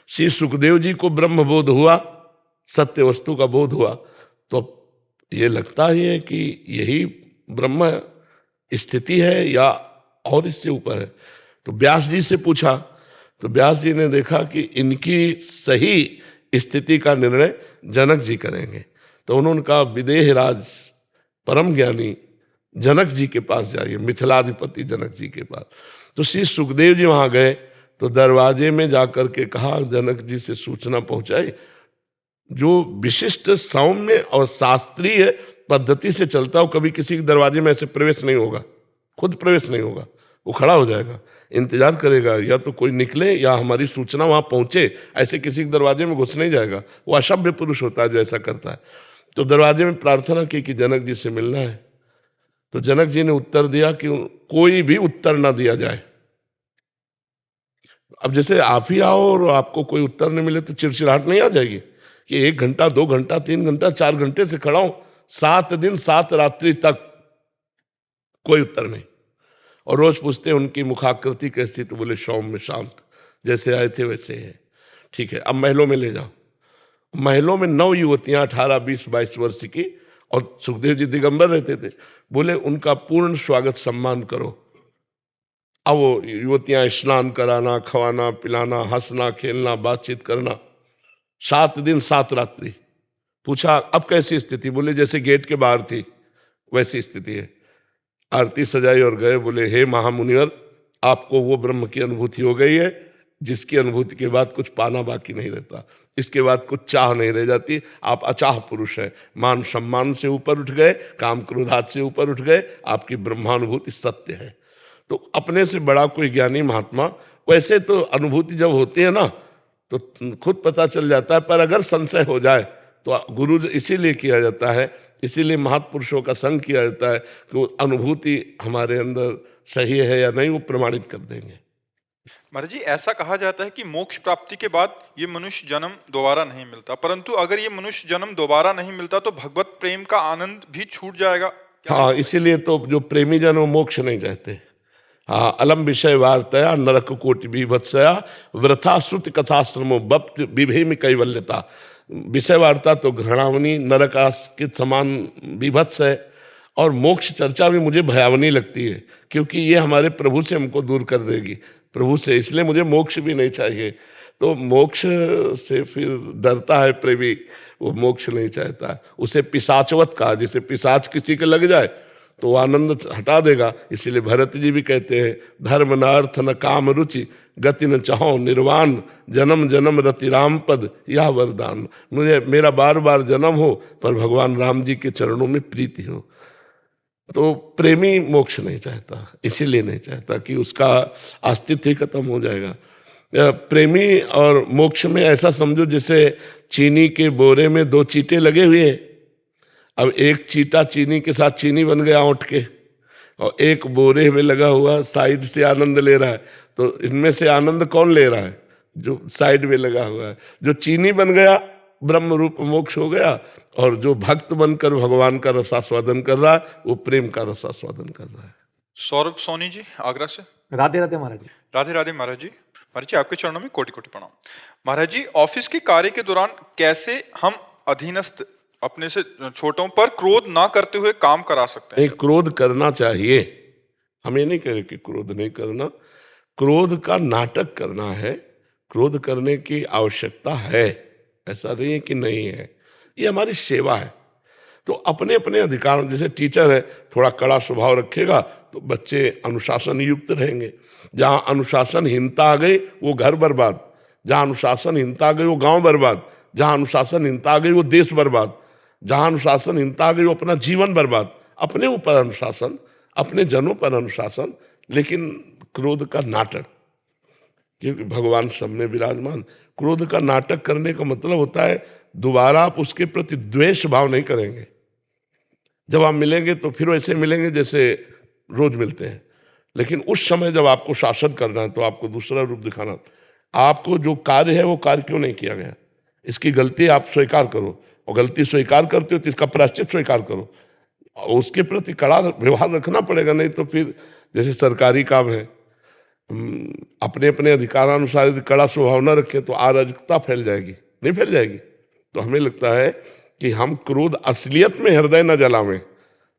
श्री सुखदेव जी को ब्रह्म बोध हुआ, सत्य वस्तु का बोध हुआ, तो ये लगता ही है कि यही ब्रह्म स्थिति है या और इससे ऊपर है। तो व्यास जी से पूछा तो व्यास जी ने देखा कि इनकी सही स्थिति का निर्णय जनक जी करेंगे। तो उन्होंने कहा विदेह राज परम ज्ञानी जनक जी के पास जाइए, मिथिलाधिपति जनक जी के पास। तो श्री सुखदेव जी वहां गए तो दरवाजे में जाकर के कहा, जनक जी से सूचना पहुंचाई, जो विशिष्ट सौम्य और शास्त्रीय पद्धति से चलता हो, कभी किसी के दरवाजे में ऐसे प्रवेश नहीं होगा, खुद प्रवेश नहीं होगा, वो खड़ा हो जाएगा, इंतजार करेगा या तो कोई निकले या हमारी सूचना वहां पहुंचे। ऐसे किसी के दरवाजे में घुस नहीं जाएगा, वो असभ्य पुरुष होता है जो ऐसा करता है। तो दरवाजे में प्रार्थना की कि जनक जी से मिलना है। तो जनक जी ने उत्तर दिया कि कोई भी उत्तर ना दिया जाए। अब जैसे आप ही आओ और आपको कोई उत्तर नहीं मिले तो चिड़चिड़ाहट नहीं आ जाएगी कि 1 घंटा 2 घंटा 3 घंटा 4 घंटे से खड़ा हूं, 7 दिन 7 रात्रि तक कोई उत्तर नहीं। और रोज पूछते हैं उनकी मुखाकृति कैसी, तो बोले सौम्य शांत, जैसे आए थे वैसे है। ठीक है, अब महलों में ले जाओ। महलों में 9 युवतियां 18, 20, 22 वर्ष की, और सुखदेव जी दिगंबर रहते थे। बोले उनका पूर्ण स्वागत सम्मान करो। अब वो युवतियां स्नान कराना, खवाना पिलाना, हंसना खेलना, बातचीत करना, 7 दिन 7 रात्रि। पूछा अब कैसी स्थिति? बोले जैसे गेट के बाहर थी, वैसी स्थिति है। आरती सजाई और गए, बोले हे महामुनिवर, आपको वो ब्रह्म की अनुभूति हो गई है जिसकी अनुभूति के बाद कुछ पाना बाकी नहीं रहता, इसके बाद कुछ चाह नहीं रह जाती। आप अचाह पुरुष है, मान सम्मान से ऊपर उठ गए, काम क्रोधात से ऊपर उठ गए, आपकी ब्रह्मानुभूति सत्य है। तो अपने से बड़ा कोई ज्ञानी महात्मा, वैसे तो अनुभूति जब होती है ना तो खुद पता चल जाता है, पर अगर संशय हो जाए तो गुरु इसीलिए किया जाता है, इसीलिए महापुरुषों का संग किया जाता है कि वो अनुभूति हमारे अंदर सही है या नहीं वो प्रमाणित कर देंगे। महाराज जी, ऐसा कहा जाता है कि मोक्ष प्राप्ति के बाद ये मनुष्य जन्म दोबारा नहीं मिलता, परंतु अगर ये मनुष्य जन्म दोबारा नहीं मिलता तो भगवत प्रेम का आनंद भी छूट जाएगा। हाँ, इसीलिए तो जो प्रेमी जन वो मोक्ष नहीं चाहते। हाँ, अलम विषय वार्तया नरक कोटि विभत्सया वृथा श्रुति कथाश्रमो बप्त विभेम कैवल्यता। विषय वार्ता तो घृणावनी, नरकास के समान विभत्स है, और मोक्ष चर्चा भी मुझे भयावनी लगती है, क्योंकि ये हमारे प्रभु से हमको दूर कर देगी, प्रभु से, इसलिए मुझे मोक्ष भी नहीं चाहिए। तो मोक्ष से फिर डरता है प्रेमी, वो मोक्ष नहीं चाहता। उसे पिशाचवत कहा, जैसे पिशाच किसी के लग जाए तो वो आनंद हटा देगा। इसीलिए भरत जी भी कहते हैं धर्म न अर्थ न काम रुचि गति न चाहो निर्वाण जन्म जन्म रति राम पद यह वरदान। मुझे मेरा बार बार जन्म हो पर भगवान राम जी के चरणों में प्रीति हो। तो प्रेमी मोक्ष नहीं चाहता, इसीलिए नहीं चाहता कि उसका अस्तित्व ही खत्म हो जाएगा। प्रेमी और मोक्ष में ऐसा समझो जैसे चीनी के बोरे में दो चीटे लगे हुए हैं। अब एक चीटा चीनी के साथ चीनी बन गया औंठ के, और एक बोरे में लगा हुआ साइड से आनंद ले रहा है। तो इनमें से आनंद कौन ले रहा है? जो साइड में लगा हुआ है। जो चीनी बन गया ब्रह्म रूप मोक्ष हो गया, और जो भक्त बनकर भगवान का रसास्वादन कर रहा है वो प्रेम का रसास्वादन कर रहा है। सौरभ सोनी जी आगरा से। राधे राधे महाराज जी। राधे राधे महाराज जी। महाराज जी, आपके चरणों में कोटि कोटि प्रणाम। महाराज जी, ऑफिस के कार्य के दौरान कैसे हम अधीनस्थ अपने से छोटों पर क्रोध ना करते हुए काम करा सकते हैं? नहीं, क्रोध करना चाहिए, हम ये नहीं कह रहे कि क्रोध नहीं करना। क्रोध का नाटक करना है, क्रोध करने की आवश्यकता है, ऐसा नहीं है कि नहीं है, ये हमारी सेवा है। तो अपने अपने अधिकार, जैसे टीचर है थोड़ा कड़ा स्वभाव रखेगा तो बच्चे अनुशासन युक्त रहेंगे। जहां अनुशासनहीनता आ गई वो घर बर्बाद, जहां अनुशासनहीनता आ गई वो गांव बर्बाद, जहां अनुशासनहीनता आ गई वो देश बर्बाद, जहां अनुशासनहीनता आ गई वो अपना जीवन बर्बाद। अपने ऊपर अनुशासन, अपने जनों पर अनुशासन, लेकिन क्रोध का नाटक, क्योंकि भगवान सब में विराजमान। क्रोध का नाटक करने का मतलब होता है दोबारा आप उसके प्रति द्वेष भाव नहीं करेंगे। जब आप मिलेंगे तो फिर वैसे मिलेंगे जैसे रोज मिलते हैं, लेकिन उस समय जब आपको शासन करना है तो आपको दूसरा रूप दिखाना। आपको जो कार्य है वो कार्य क्यों नहीं किया गया, इसकी गलती आप स्वीकार करो, और गलती स्वीकार करते हो तो इसका प्रायश्चित स्वीकार करो, और उसके प्रति कड़ा व्यवहार रखना पड़ेगा। नहीं तो फिर जैसे सरकारी काम है, अपने अपने अधिकारानुसार यदि कड़ा स्वभाव न रखें तो अराजकता फैल जाएगी, नहीं फैल जाएगी। तो हमें लगता है कि हम क्रोध असलियत में हृदय न जलावें,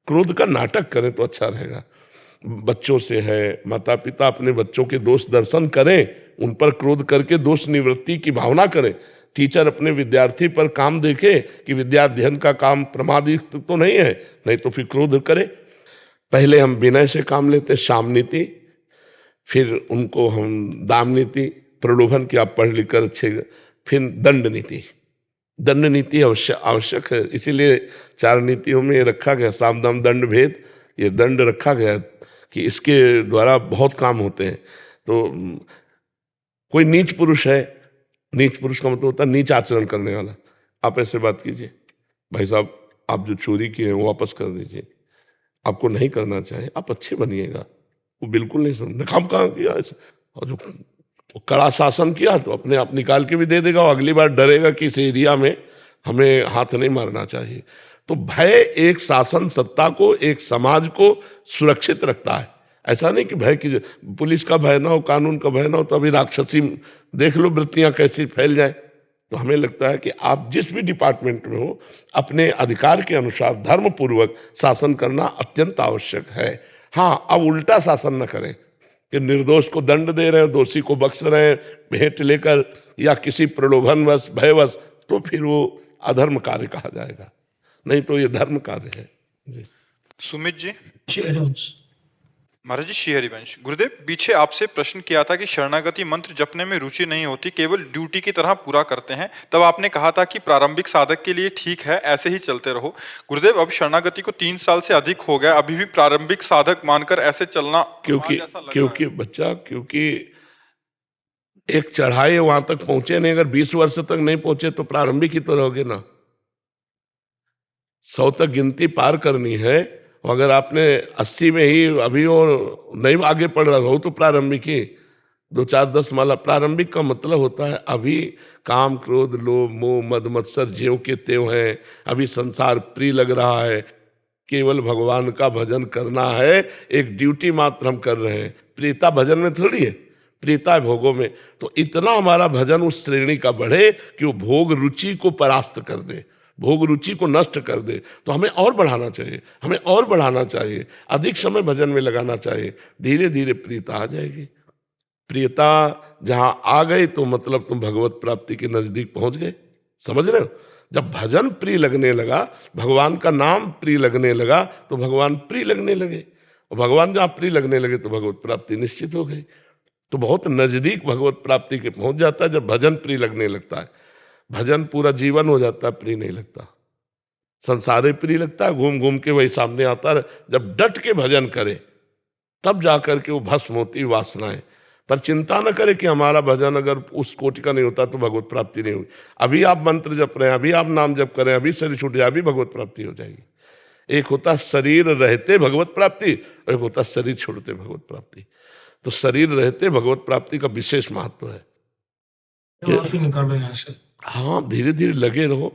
क्रोध का नाटक करें तो अच्छा रहेगा। बच्चों से है, माता पिता अपने बच्चों के दोष दर्शन करें, उन पर क्रोध करके दोष निवृत्ति की भावना करें। टीचर अपने विद्यार्थी पर काम देखे कि विद्याध्ययन का काम प्रमादयुक्त तो नहीं है, नहीं तो फिर क्रोध करे। पहले हम विनय से काम लेते, साम नीति, फिर उनको हम दाम नीति, प्रलोभन की आप पढ़ लिख कर अच्छे, फिर दंड नीति। दंड नीति आवश्यक है, इसीलिए 4 नीतियों में रखा गया, साम दाम दंड भेद, ये दंड रखा गया कि इसके द्वारा बहुत काम होते हैं। तो कोई नीच पुरुष है, नीच पुरुष का मतलब होता है नीच आचरण करने वाला। आप ऐसे बात कीजिए, भाई साहब आप जो चोरी किए हैं वो वापस कर दीजिए, आपको नहीं करना चाहिए, आप अच्छे बनिएगा। वो बिल्कुल नहीं समझ, काम कहाँ किया ऐसा, और जो कड़ा शासन किया तो अपने आप निकाल के भी दे देगा, और अगली बार डरेगा कि इस एरिया में हमें हाथ नहीं मारना चाहिए। तो भय एक शासन सत्ता को, एक समाज को सुरक्षित रखता है। ऐसा नहीं कि भय की, पुलिस का भय ना हो, कानून का भय ना हो, तो अभी राक्षसी देख लो वृत्तियां कैसी फैल जाए। तो हमें लगता है कि आप जिस भी डिपार्टमेंट में हो, अपने अधिकार के अनुसार धर्मपूर्वक शासन करना अत्यंत आवश्यक है। हाँ, अब उल्टा शासन न करें कि निर्दोष को दंड दे रहे हैं, दोषी को बख्श रहे हैं भेंट लेकर या किसी प्रलोभनवश भयवश, तो फिर वो अधर्म कार्य कहा जाएगा, नहीं तो ये धर्म कार्य है। जी। सुमित जी। हरिवंश। महाराज जी, श्री हरिवंश। गुरुदेव, पीछे आपसे प्रश्न किया था कि शरणागति मंत्र जपने में रुचि नहीं होती, केवल ड्यूटी की तरह पूरा करते हैं। तब आपने कहा था कि प्रारंभिक साधक के लिए ठीक है, ऐसे ही चलते रहो। गुरुदेव, अब शरणागति को 3 साल से अधिक हो गया, अभी भी प्रारंभिक साधक मानकर ऐसे चलना क्योंकि जैसा लग रहा क्योंकि बच्चा, क्योंकि एक चढ़ाई है, वहां तक पहुंचे नहीं। अगर 20 वर्ष तक नहीं पहुंचे तो प्रारंभिक ही तो रहोगे ना। 100 तक गिनती पार करनी है। अगर आपने 80 में ही अभी वो नहीं आगे पढ़ रहा हो तो प्रारंभिक ही 2 4 10 माला। प्रारंभिक का मतलब होता है अभी काम क्रोध लोभ मोह मद मत्सर ज्यों के त्यों हैं, अभी संसार प्रिय लग रहा है, केवल भगवान का भजन करना है, एक ड्यूटी मात्र हम कर रहे हैं। प्रियता भजन में थोड़ी है, प्रियता है भोगों में। तो इतना हमारा भजन उस श्रेणी का बढ़े कि वो भोग रुचि को परास्त कर दे, भोग रुचि को नष्ट कर दे। तो हमें और बढ़ाना चाहिए, हमें और बढ़ाना चाहिए, अधिक समय भजन में लगाना चाहिए। धीरे धीरे प्रियता आ जाएगी। प्रियता जहां आ गई तो मतलब तुम भगवत प्राप्ति के नजदीक पहुंच गए। समझ रहे हो? जब भजन प्रिय लगने लगा, भगवान का नाम प्रिय लगने लगा, तो भगवान प्रिय लगने लगे। और भगवान जहां प्रिय लगने लगे तो भगवत प्राप्ति निश्चित हो गई। तो बहुत नजदीक भगवत प्राप्ति के पहुंच जाता है जब भजन प्रिय लगने लगता है। भजन पूरा जीवन हो जाता है, प्रिय नहीं लगता। संसारे प्रिय लगता है, घूम घूम के वही सामने आता है। जब डट के भजन करे तब जाकर के वो भस्म होती वासनाएं। पर चिंता न करे कि हमारा भजन अगर उस कोटि का नहीं होता तो भगवत प्राप्ति नहीं होगी। अभी आप मंत्र जप रहे हैं, अभी आप नाम जप करें, अभी शरीर छूट जाए, अभी भगवत प्राप्ति हो जाएगी। एक होता है शरीर रहते भगवत प्राप्ति, और एक होता है शरीर छोड़ते भगवत प्राप्ति। तो शरीर रहते भगवत प्राप्ति का विशेष महत्व है। आप ही निकाल रहे हैं यहाँ से। हाँ, धीरे धीरे लगे रहो।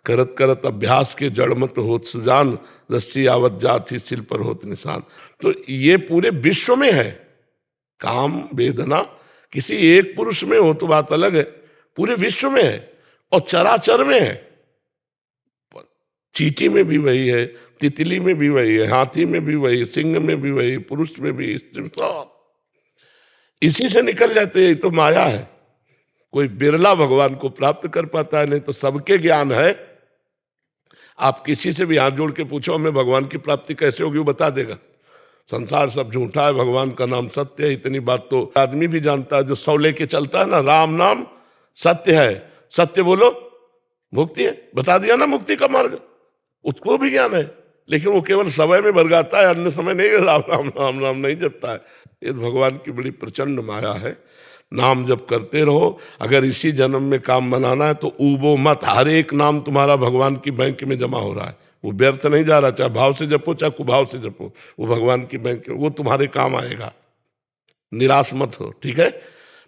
करत करत अभ्यास के जड़ मत होत सुजान, रस्सी आवत जाति सिल पर होत निशान। तो ये पूरे विश्व में है। काम वेदना किसी एक पुरुष में हो तो बात अलग है, पूरे विश्व में है और चराचर में है। चींटी में भी वही है, तितली में भी वही है, हाथी में भी वही, सिंह में भी वही, पुरुष में भी, स्त्री में, सब इसी से निकल जाते हैं। तो माया है। कोई बिरला भगवान को प्राप्त कर पाता है, नहीं तो सबके ज्ञान है। आप किसी से भी हाथ जोड़ के पूछो हमें भगवान की प्राप्ति कैसे होगी, वो बता देगा। संसार सब झूठा है, भगवान का नाम सत्य है। इतनी बात तो आदमी भी जानता है जो 100 लेके चलता है ना, राम नाम सत्य है, सत्य बोलो मुक्ति है। बता दिया ना मुक्ति का मार्ग, उसको भी ज्ञान है। लेकिन वो केवल समय में बरगाता है, अन्य समय नहीं राम राम राम राम नहीं जपता है। ये भगवान की बड़ी प्रचंड माया है। नाम जप करते रहो। अगर इसी जन्म में काम बनाना है तो ऊबो मत। हर एक नाम तुम्हारा भगवान की बैंक में जमा हो रहा है, वो व्यर्थ नहीं जा रहा। चाहे भाव से जपो चाहे कुभाव से जपो, वो भगवान की बैंक में, वो तुम्हारे काम आएगा। निराश मत हो, ठीक है?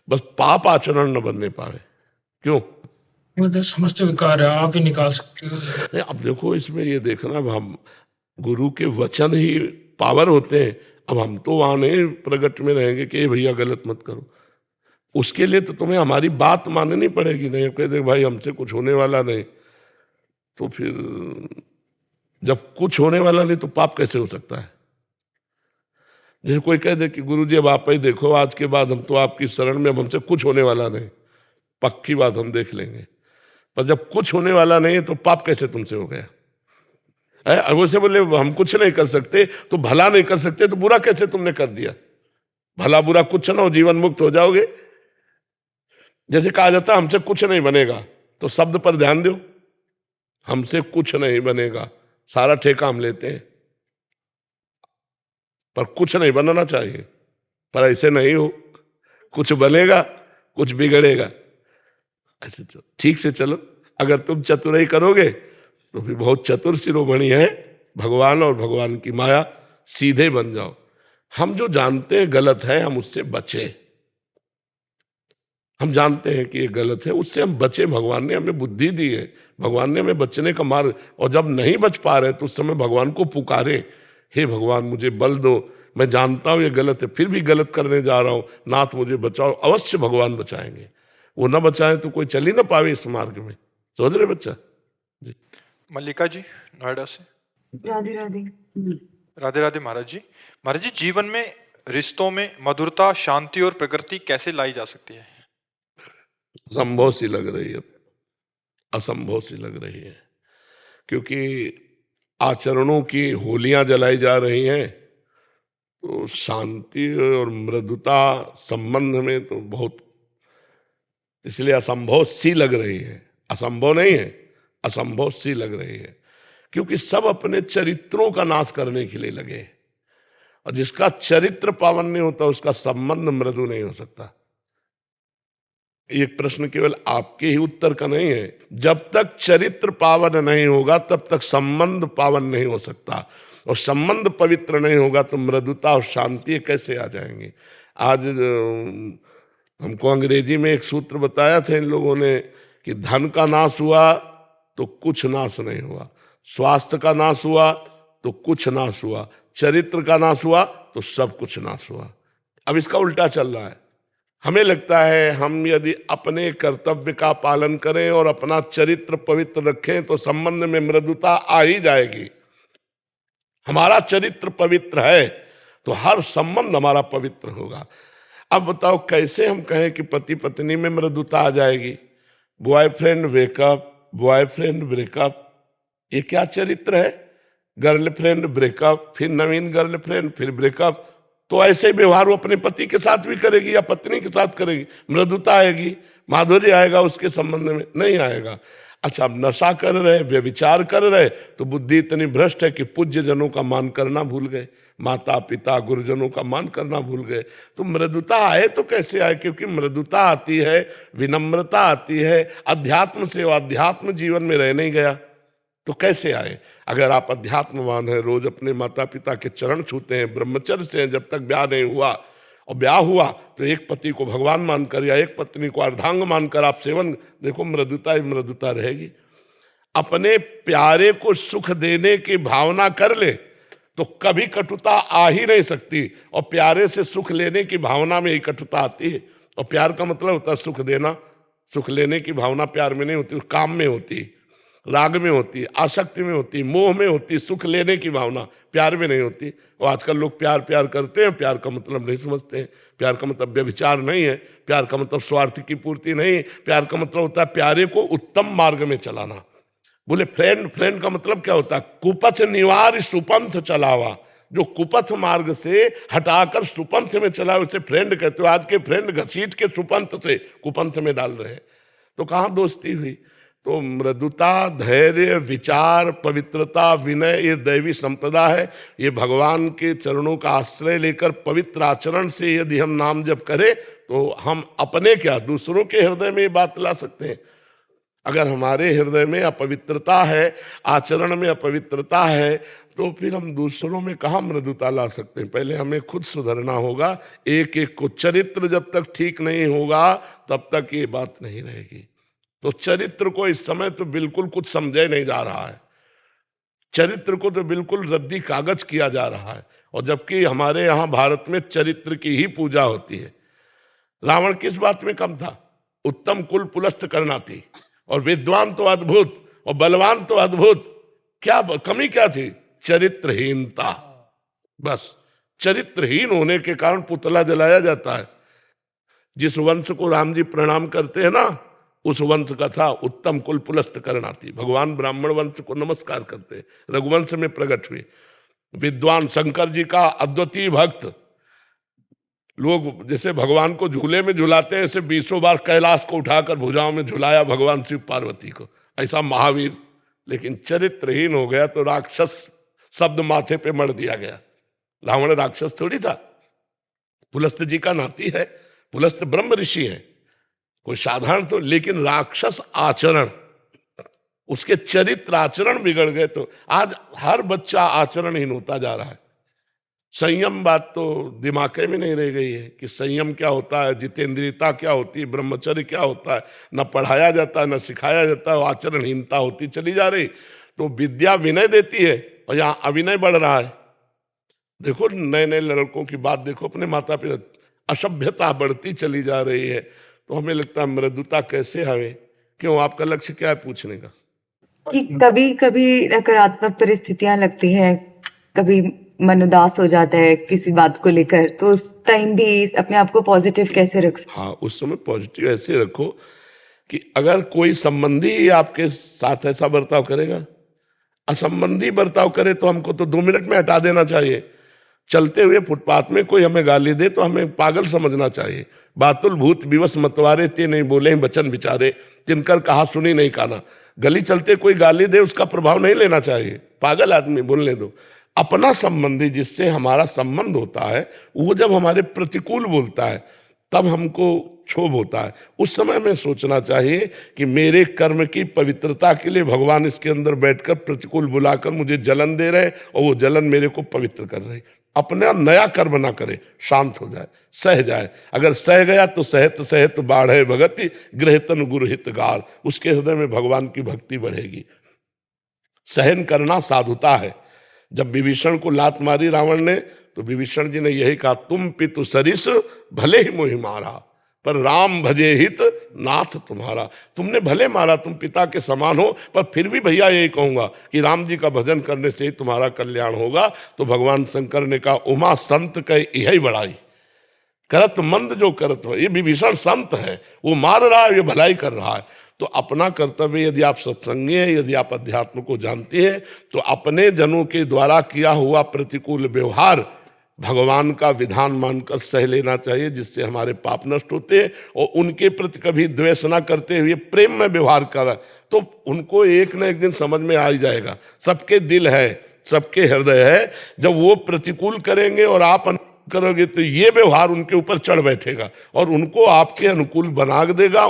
बस पाप आचरण न बनने पावे। क्यों? मुझे समस्त विकार है, आप ही निकाल सकते हो। नहीं, अब देखो इसमें ये देखना, हम गुरु के वचन ही पावर होते हैं। अब हम तो वहां नहीं प्रगट में रहेंगे कि भैया गलत मत करो। उसके लिए तो तुम्हें हमारी बात माननी पड़ेगी। नहीं कह दे भाई हमसे कुछ होने वाला नहीं, तो फिर जब कुछ होने वाला नहीं तो पाप कैसे हो सकता है? जैसे कोई कह दे कि गुरुजी अब आप ही देखो, आज के बाद हम तो आपकी शरण में, अब हमसे कुछ होने वाला नहीं, पक्की बात हम देख लेंगे। पर जब कुछ होने वाला नहीं है तो पाप कैसे तुमसे हो गया? अब उसे बोले हम कुछ नहीं कर सकते तो भला नहीं कर सकते, तो बुरा कैसे तुमने कर दिया? भला बुरा कुछ ना हो, जीवन मुक्त हो जाओगे। जैसे कहा जाता है हमसे कुछ नहीं बनेगा, तो शब्द पर ध्यान दो। हमसे कुछ नहीं बनेगा, सारा ठेका हम लेते हैं, पर कुछ नहीं बनना चाहिए। पर ऐसे नहीं हो, कुछ बनेगा कुछ बिगड़ेगा। ऐसे चलो, ठीक से चलो। अगर तुम चतुराई करोगे तो फिर बहुत चतुर शिरोमणि है भगवान और भगवान की माया, सीधे बन जाओ। हम जो जानते हैं गलत है, हम उससे बचे। हम जानते हैं कि ये गलत है, उससे हम बचे। भगवान ने हमें बुद्धि दी है, भगवान ने हमें बचने का मार्ग। और जब नहीं बच पा रहे तो उस समय भगवान को पुकारे, हे भगवान मुझे बल दो, मैं जानता हूं ये गलत है, फिर भी गलत करने जा रहा हूं, नाथ मुझे बचाओ। अवश्य भगवान बचाएंगे। वो न बचाएं तो कोई चल ही ना पावे इस मार्ग में। समझ रहे बच्चा जी? मल्लिका जी नोएडा से। राधे राधे। राधे राधे महाराज जी। महाराज जी, जीवन में रिश्तों में मधुरता, शांति और प्रकृति कैसे लाई जा सकती है? असंभव सी लग रही है, असंभव सी लग रही है। क्योंकि आचरणों की होलियां जलाई जा रही हैं, तो शांति और मृदुता संबंध में तो बहुत, इसलिए असंभव सी लग रही है। असंभव नहीं है, असंभव सी लग रही है, क्योंकि सब अपने चरित्रों का नाश करने के लिए लगे हैं। और जिसका चरित्र पावन नहीं होता उसका संबंध मृदु नहीं हो सकता। ये प्रश्न केवल आपके ही उत्तर का नहीं है। जब तक चरित्र पावन नहीं होगा तब तक संबंध पावन नहीं हो सकता, और संबंध पवित्र नहीं होगा तो मृदुता और शांति कैसे आ जाएंगे। आज हमको अंग्रेजी में एक सूत्र बताया था इन लोगों ने कि धन का नाश हुआ तो कुछ नाश नहीं हुआ, स्वास्थ्य का नाश हुआ तो कुछ नाश हुआ, चरित्र का नाश हुआ तो सब कुछ नाश हुआ। अब इसका उल्टा चल रहा है। हमें लगता है हम यदि अपने कर्तव्य का पालन करें और अपना चरित्र पवित्र रखें तो संबंध में मृदुता आ ही जाएगी। हमारा चरित्र पवित्र है तो हर संबंध हमारा पवित्र होगा। अब बताओ कैसे हम कहें कि पति पत्नी में मृदुता आ जाएगी। बॉयफ्रेंड वेकअप, बॉयफ्रेंड ब्रेकअप, ये क्या चरित्र है। गर्लफ्रेंड ब्रेकअप, फिर नवीन गर्लफ्रेंड, फिर ब्रेकअप। तो ऐसे व्यवहार वो अपने पति के साथ भी करेगी या पत्नी के साथ करेगी, मृदुता आएगी, माधुर्य आएगा उसके संबंध में? नहीं आएगा। अच्छा, अब नशा कर रहे, व्यभिचार कर रहे, तो बुद्धि इतनी भ्रष्ट है कि पूज्य जनों का मान करना भूल गए, माता पिता गुरुजनों का मान करना भूल गए। तो मृदुता आए तो कैसे आए? क्योंकि मृदुता आती है, विनम्रता आती है अध्यात्म से। वो अध्यात्म जीवन में रह नहीं गया तो कैसे आए? अगर आप अध्यात्मवान हैं, रोज अपने माता पिता के चरण छूते हैं, ब्रह्मचर्य से हैं, जब तक ब्याह नहीं हुआ, और ब्याह हुआ तो एक पति को भगवान मानकर या एक पत्नी को अर्धांग मानकर आप सेवन, देखो मृदुता ही मृदुता रहेगी। अपने प्यारे को सुख देने की भावना कर ले तो कभी कटुता आ ही नहीं सकती, और प्यारे से सुख लेने की भावना में ही कटुता आती है। और प्यार का मतलब होता है सुख देना। सुख लेने की भावना प्यार में नहीं होती, काम में होती है, राग में होती है, आसक्ति में होती है, मोह में होती है। सुख लेने की भावना प्यार में नहीं होती। और आजकल लोग प्यार प्यार करते हैं, प्यार का मतलब नहीं समझते हैं। प्यार का मतलब व्यभिचार नहीं है, प्यार का मतलब स्वार्थ की पूर्ति नहीं है। प्यार का मतलब होता है प्यारे को उत्तम मार्ग में चलाना। बोले फ्रेंड का मतलब क्या होता है? कुपथ निवार सुपंथ चलावा। जो कुपथ मार्ग से हटाकर सुपंथ में चला उसे फ्रेंड कहते हो। आज के फ्रेंड घसीट के सुपंथ से कुपंथ में डाल रहे हैं, तो कहाँ दोस्ती हुई? तो मृदुता, धैर्य, विचार, पवित्रता, विनय, ये दैवी संपदा है। ये भगवान के चरणों का आश्रय लेकर पवित्र आचरण से यदि हम नाम जप करें तो हम अपने क्या दूसरों के हृदय में ये बात ला सकते हैं। अगर हमारे हृदय में अपवित्रता है, आचरण में अपवित्रता है, तो फिर हम दूसरों में कहाँ मृदुता ला सकते हैं? पहले हमें खुद सुधरना होगा। एक एक को चरित्र जब तक ठीक नहीं होगा तब तक ये बात नहीं रहेगी। तो चरित्र को इस समय तो बिल्कुल कुछ समझे नहीं जा रहा है। चरित्र को तो बिल्कुल रद्दी कागज किया जा रहा है। और जबकि हमारे यहाँ भारत में चरित्र की ही पूजा होती है। रावण किस बात में कम था? उत्तम कुल पुलस्त करना थी, और विद्वान तो अद्भुत, और बलवान तो अद्भुत। क्या कमी क्या थी? चरित्रहीनता। बस चरित्रहीन होने के कारण पुतला जलाया जाता है। जिस वंश को राम जी प्रणाम करते हैं ना, उस वंश का था उत्तम कुल पुलस्त करना थी। भगवान ब्राह्मण वंश को नमस्कार करते, रघुवंश में प्रकट हुए। विद्वान शंकर जी का अद्वितीय भक्त। लोग जैसे भगवान को झूले में झुलाते हैं, ऐसे 20 बार कैलाश को उठाकर भुजाओं में झुलाया भगवान शिव पार्वती को, ऐसा महावीर। लेकिन चरित्रहीन हो गया तो राक्षस शब्द माथे पे मर दिया गया। रावण राक्षस थोड़ी था, पुलस्त जी का नाती है। पुलस्त ब्रह्म ऋषि है, कोई साधारण तो। लेकिन राक्षस आचरण, उसके चरित्र आचरण बिगड़ गए। तो आज हर बच्चा आचरणहीन होता जा रहा है। संयम बात तो दिमाग में नहीं रह गई है कि संयम क्या होता है, जितेंद्रियता क्या होती है, ब्रह्मचर्य क्या होता है। न पढ़ाया जाता है, न सिखाया जाता है। आचरणहीनता होती चली जा रही। तो विद्या विनय देती है और यहाँ अविनय बढ़ रहा है। देखो नए नए लड़कों की बात देखो, अपने माता पिता, असभ्यता बढ़ती चली जा रही है। तो हमें लगता है मृदुता कैसे आवे? क्यों, आपका लक्ष्य क्या है पूछने का? कि कभी कभी नकारात्मक परिस्थितियां लगती हैं, कभी मन उदास हो जाता है किसी बात को लेकर, तो उस टाइम भी अपने आप को पॉजिटिव कैसे रख सकते? हाँ, उस समय पॉजिटिव ऐसे रखो कि अगर कोई संबंधी आपके साथ ऐसा बर्ताव करेगा, असंबंधी बर्ताव करे तो हमको तो 2 मिनट में हटा देना चाहिए। चलते हुए फुटपाथ में कोई हमें गाली दे तो हमें पागल समझना चाहिए। बातुल भूत विवश मतवारे ते नहीं बोले वचन विचारे, तिनकर कहा सुनी नहीं काना। गली चलते कोई गाली दे उसका प्रभाव नहीं लेना चाहिए, पागल आदमी बोलने दो। अपना संबंधी जिससे हमारा संबंध होता है वो जब हमारे प्रतिकूल बोलता है तब हमको क्षोभ होता है। उस समय में सोचना चाहिए कि मेरे कर्म की पवित्रता के लिए भगवान इसके अंदर बैठकर प्रतिकूल बुलाकर मुझे जलन दे रहे और वो जलन मेरे को पवित्र कर रही। अपना नया कर्म ना करे, शांत हो जाए, सह जाए। अगर सह गया तो सहत सहत बाढ़े भगति गृहतन गुरु हितगार, उसके हृदय में भगवान की भक्ति बढ़ेगी। सहन करना साधुता है। जब विभीषण को लात मारी रावण ने तो विभीषण जी ने यही कहा, तुम पितु सरिस भले ही मोहि मारा पर राम भजे हित नाथ तुम्हारा। तुमने भले मारा, तुम पिता के समान हो, पर फिर भी भैया यही कहूंगा कि राम जी का भजन करने से ही तुम्हारा कल्याण होगा। तो भगवान शंकर ने कहा, उमा संत कह यही बड़ाई करत मंद जो करत हो। ये विभीषण संत है, वो मार रहा है, ये भलाई कर रहा है। तो अपना कर्तव्य, यदि आप सत्संगी हैं, यदि आप अध्यात्म को जानते हैं, तो अपने जनों के द्वारा किया हुआ प्रतिकूल व्यवहार भगवान का विधान मानकर सह लेना चाहिए, जिससे हमारे पाप नष्ट होते हैं। और उनके प्रति कभी द्वेष न करते हुए प्रेम में व्यवहार करा तो उनको एक न एक दिन समझ में आ ही जाएगा। सबके दिल है, सबके हृदय है। जब वो प्रतिकूल करेंगे और आप करोगे तो ये व्यवहार उनके ऊपर चढ़ बैठेगा और उनको आपके अनुकूल बना देगा,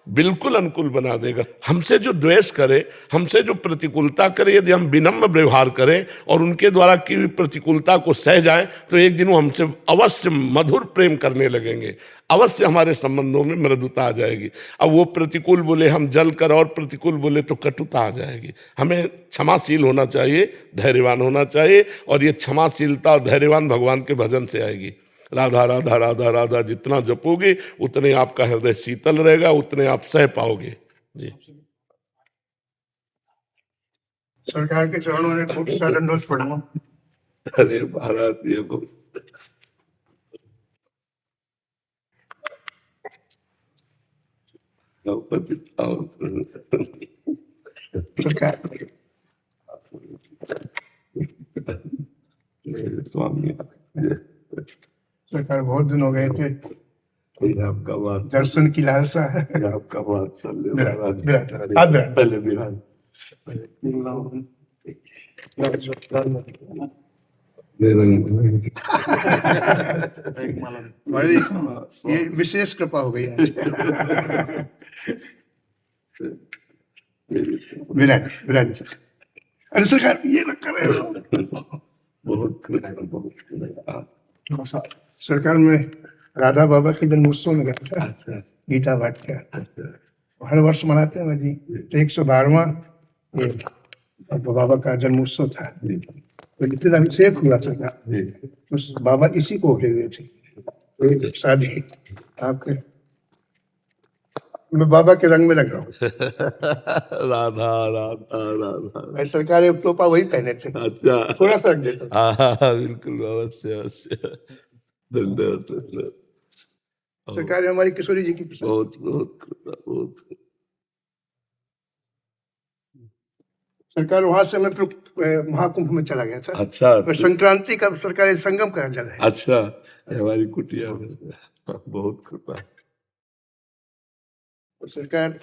बिल्कुल अनुकूल बना देगा। हमसे जो द्वेष करे, हमसे जो प्रतिकूलता करे, यदि हम विनम्र व्यवहार करें और उनके द्वारा की हुई प्रतिकूलता को सह जाएं तो एक दिन वो हमसे अवश्य मधुर प्रेम करने लगेंगे, अवश्य हमारे संबंधों में मृदुता आ जाएगी। अब वो प्रतिकूल बोले हम जल कर और प्रतिकूल बोले तो कटुता आ जाएगी। हमें क्षमाशील होना चाहिए, धैर्यवान होना चाहिए, और ये क्षमाशीलता और धैर्यवान भगवान के भजन से आएगी। राधा राधा राधा राधा जितना जपोगे उतने आपका हृदय शीतल रहेगा, उतने आप सह पाओगे। जी, सरकार के चरणों में खूब सारा नोट पढ़ा। अरे महाराज ये सरकार स्वामी सरकार बहुत दिन हो गए थे, आपका बात, दर्शन की लालसा है। आपका बात पहले विराज बड़ी ये विशेष कृपा हो गई आज। विराज विराज, अरे सरकार ये रखा रहे। बहुत सरकार में राधा बाबा के जन्मोत्सव में गया था, गीता पाठ का हर वर्ष मनाते हैं जी। 112वां बाबा का जन्मोत्सव था, तो जितना अभिषेक हुआ था उस बाबा इसी को होते हुए थे। शादी आपके मैं बाबा के रंग में लग रहा हूँ। राधा राधा राधा सरकार टोपा वही पहने थे, अच्छा, थोड़ा सा रख देता। हाँ बिल्कुल, अवश्य अवश्य। धन्यवाद। सरकार हमारी किशोरी जी की प्रसाद। बहुत बहुत सरकार वहां से मैं फिर महाकुंभ में चला गया था। अच्छा, और संक्रांति का सरकारी संगम का जल है। अच्छा, हमारी कुटिया में बहुत कृपा। और सरकार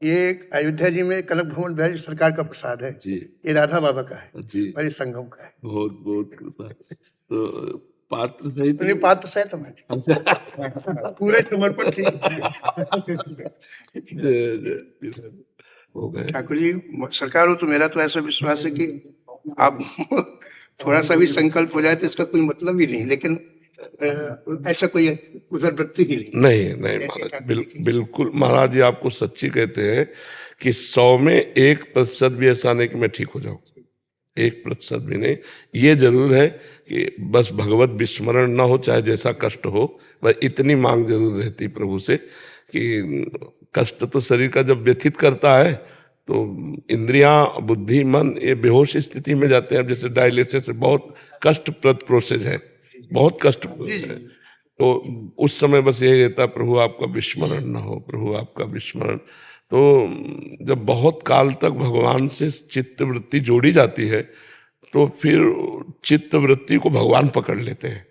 ये अयोध्या जी में कनक भवन बिहारी सरकार का प्रसाद है जी, ये राधा बाबा का है जी, हमारी संगम का है। बहुत बहुत कृपा। तो पात्र सहित नहीं पात्र सहित हमारे पूरे समर्पण से हो गए। ठाकुर जी सरकार हो तो मेरा तो ऐसा विश्वास है कि आप थोड़ा सा भी संकल्प हो जाए तो इसका कोई मतलब ही नहीं, लेकिन ऐसा कोई उधर वृत्ति ही नहीं महाराज, बिल्कुल महाराज जी आपको सच्ची कहते हैं कि 100 में 1% भी ऐसा नहीं कि मैं ठीक हो जाऊं, 1% भी नहीं। ये जरूर है कि बस भगवत विस्मरण ना हो, चाहे जैसा कष्ट हो, वह इतनी मांग जरूर रहती प्रभु से कि कष्ट तो शरीर का जब व्यथित करता है तो इंद्रियां, बुद्धि, मन ये बेहोश स्थिति में जाते हैं। जैसे डायलिसिस बहुत कष्टप्रद प्रोसेस है, बहुत कष्टप्रद है। तो उस समय बस यही रहता, प्रभु आपका विस्मरण ना हो, प्रभु आपका विस्मरण। तो जब बहुत काल तक भगवान से चित्त वृत्ति जोड़ी जाती है तो फिर चित्त वृत्ति को भगवान पकड़ लेते हैं।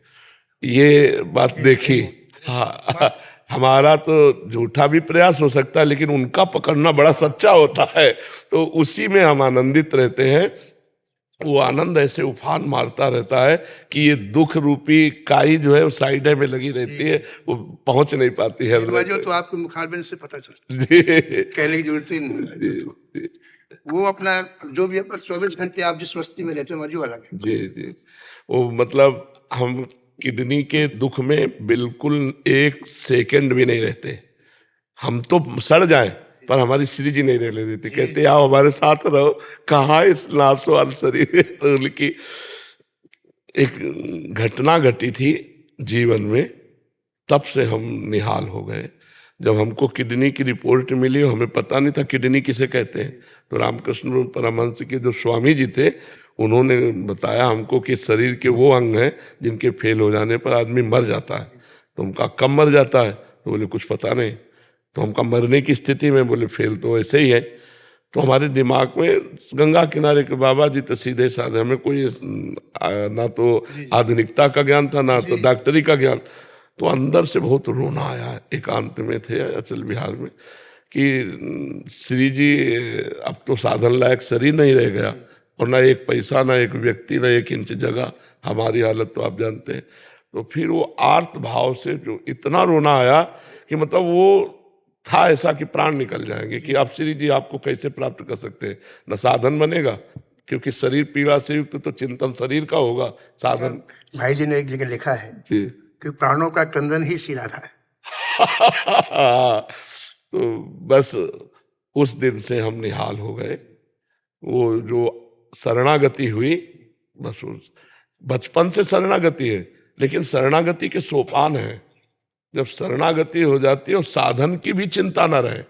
ये बात देखी। हाँ, हमारा तो झूठा भी प्रयास हो सकता है लेकिन उनका पकड़ना बड़ा सच्चा होता है, तो उसी में हम आनंदित रहते हैं। वो आनंद ऐसे उफान मारता रहता है कि ये दुख रूपी काई जो है वो साइड में लगी रहती है, वो पहुंच नहीं पाती है। जो तो आपको मुखारबिन से पता चलता जी कहने की जरूरत ही नहीं। वो अपना जो भी है, पर 24 घंटे आप जिस बस्ती में रहते हो मर्जी वाला है। जी जी, वो मतलब हम किडनी के दुख में बिल्कुल 1 सेकंड भी नहीं रहते। हम तो सड़ जाएं पर हमारी श्री जी नहीं रहने देती, कहते आओ हमारे साथ रहो, कहाँ इस नासवान शरीर। तो उनकी एक घटना घटी थी जीवन में, तब से हम निहाल हो गए। जब हमको किडनी की रिपोर्ट मिली, हमें पता नहीं था किडनी किसे कहते हैं, तो रामकृष्ण परमहंस के जो स्वामी जी थे उन्होंने बताया हमको कि शरीर के वो अंग हैं जिनके फेल हो जाने पर आदमी मर जाता है। तो हम कहा कब मर जाता है, तो बोले कुछ पता नहीं। तो हम कहा मरने की स्थिति में, बोले फेल तो ऐसे ही है। तो हमारे दिमाग में गंगा किनारे के बाबा जी तो सीधे साधे, हमें कोई ना तो आधुनिकता का ज्ञान था ना तो डॉक्टरी का ज्ञान। तो अंदर से बहुत रोना आया, एकांत में थे अचल बिहार में, कि श्री जी अब तो साधन लायक शरीर नहीं रह गया, और ना एक पैसा, ना एक व्यक्ति, ना 1 इंच जगह, हमारी हालत तो आप जानते हैं। तो फिर वो आर्त भाव से जो इतना रोना आया कि मतलब वो था ऐसा कि प्राण निकल जाएंगे, कि आप श्री जी आपको कैसे प्राप्त कर सकते हैं, न साधन बनेगा, क्योंकि शरीर पीड़ा से युक्त तो चिंतन शरीर का होगा, साधन। भाई जी ने एक जगह लिखा है जी कि प्राणों का क्रंदन ही श्री राधा है। तो बस उस दिन से हम निहाल हो गए। वो जो शरणागति हुई, बस उस बचपन से शरणागति है, लेकिन शरणागति के सोपान है। जब शरणागति हो जाती है और साधन की भी चिंता न रहे,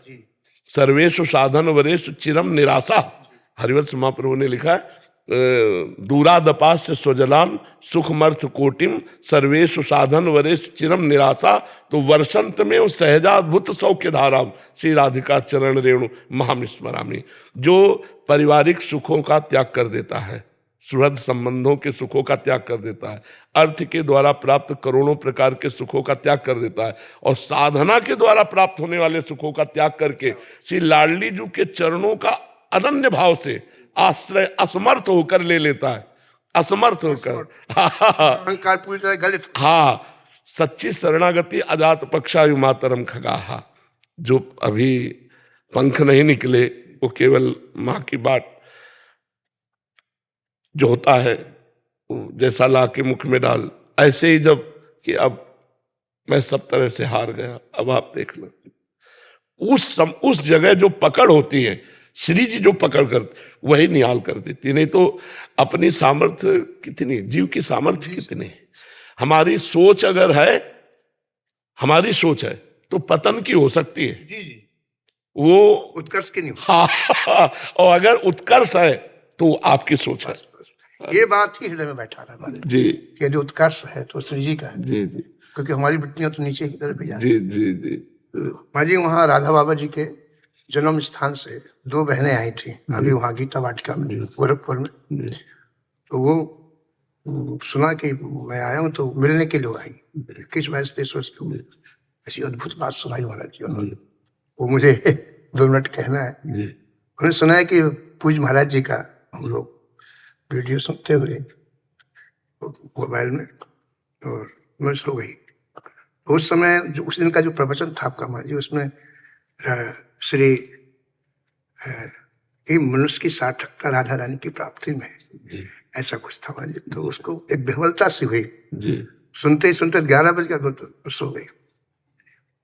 सर्वेषु साधन वरेषु चिरम निराशा, हरिवंश महाप्रभु ने लिखा है, दूरादपास्य स्वजलाम सुखमर्थ कोटिम सर्वेषु साधन वरेषु चिरम निराशा। तो वर्षंत में वो सहजाद्भुत सौख्य धाराम श्री राधिका चरण रेणु महामिस्मरामी। जो पारिवारिक सुखों का त्याग कर देता है, सुहृद संबंधों के सुखों का त्याग कर देता है, अर्थ के द्वारा प्राप्त करोड़ों प्रकार के सुखों का त्याग कर देता है, और साधना के द्वारा प्राप्त होने वाले सुखों का त्याग करके श्री लाडली जी के चरणों का अनन्य भाव से आश्रय असमर्थ होकर ले लेता है, असमर्थ होकर। अहंकार पूरी तरह गलित। हाँ, सच्ची शरणागति अजात पक्षायु मातरम खगाहा। जो अभी पंख नहीं निकले, वो केवल माँ की बात जो होता है जैसा ला के मुख में डाल, ऐसे ही जब कि अब मैं सब तरह से हार गया, अब आप देख लो। उस जगह जो पकड़ होती है, श्री जी जो पकड़ कर वही निहाल कर देती, नहीं तो अपनी सामर्थ्य कितनी, जीव की सामर्थ्य कितनी। हमारी सोच अगर है, हमारी सोच है तो पतन की हो सकती है, जी जी, वो उत्कर्ष की नहीं। हाँ, और अगर उत्कर्ष है तो आपकी सोच है। ये बात ही हृदय में बैठा रहा हमारे जी, कि जो उत्कर्ष है तो श्री जी का है। जी जी क्योंकि हमारी वृत्तियां तो नीचे की तरफ ही जा रही जी जी जी माँ जी। वहाँ राधा बाबा जी के जन्म स्थान से 2 बहनें आई थी, अभी वहाँ गीता वाटिका में, गोरखपुर में। तो वो सुना कि मैं आया हूँ तो मिलने के लिए आई। 21 22 23 वर्ष की उम्र। ऐसी अद्भुत बात सुनाई महाराज जी उन्होंने। वो मुझे 2 मिनट कहना है। उन्होंने सुना है कि पूज महाराज जी का हम लोग वीडियो सुनते हुए मोबाइल में, और मैं सो गई। तो उस समय जो उस दिन का जो प्रवचन था आपका माँ जी, उसमें श्री ये मनुष्य की सार्थकता राधा रानी की प्राप्ति में, ऐसा कुछ था माँ जी। तो उसको एक बेहवलता सी हुई, सुनते सुनते 11 बज गया तो सो गई।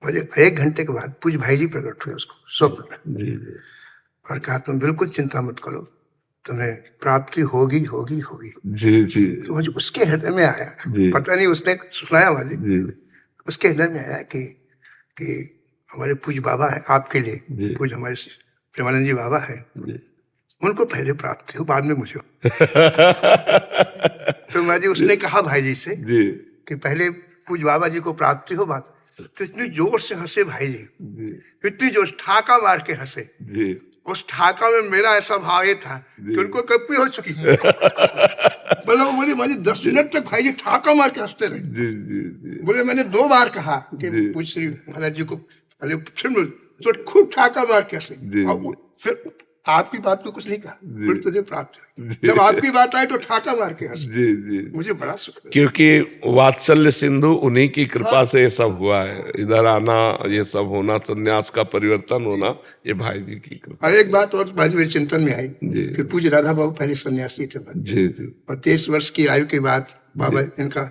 मुझे 1 घंटे के बाद पूज भाई जी प्रकट हुए उसको स्वप्न में, और कहा तुम बिल्कुल चिंता मत करो, तुम्हें प्राप्ति होगी होगी होगी। जी जी। तो मुझे उसके हृदय में आया, पता नहीं उसने सुनाया मुझे, उसके हृदय में आया कि हमारे पूज बाबा है आपके लिए, पूज हमारे प्रेमानंद जी बाबा है, उनको पहले प्राप्ति हो, बाद में मुझे। तो मुझे उसने कहा भाई जी से कि पहले पूज बाबा जी को प्राप्ति हो, बाद तो इतनी जोर से हंसे भाई जी, इतनी जोर से ठाका मार के हंसे। जी उस ठाका में मेरा ऐसा भाव ये था कि उनको कभी हो चुकी बोले, वो बोले मुझे 10 मिनट तक भाई जी ठाका मार के हंसते रहे। जी जी जी बोले मैंने 2 बार कहा कि जी। पूछ श्री महाराज जी को, अरे फिर बोले, तो खूब ठाका मार के हंसे। जी। और फिर आपकी बात को कुछ नहीं कहा, जी। फिर तुझे प्राप्त है। जी। जब आपकी बात आई तो ठाका मार के हंसे। जी जी मुझे बड़ा सुख लगा। क्योंकि वात्सल्य सिंधु उन्हीं की कृपा से ये सब हुआ है। इधर आना, ये सब होना, सन्यास का परिवर्तन होना, ये भाई जी की कृपा। और एक बात और आज मेरे चिंतन में आई जी। कि पूज्य राधा बाबू पहले सन्यासी थे जी जी और 23 वर्ष की आयु के बाद बाबा इनका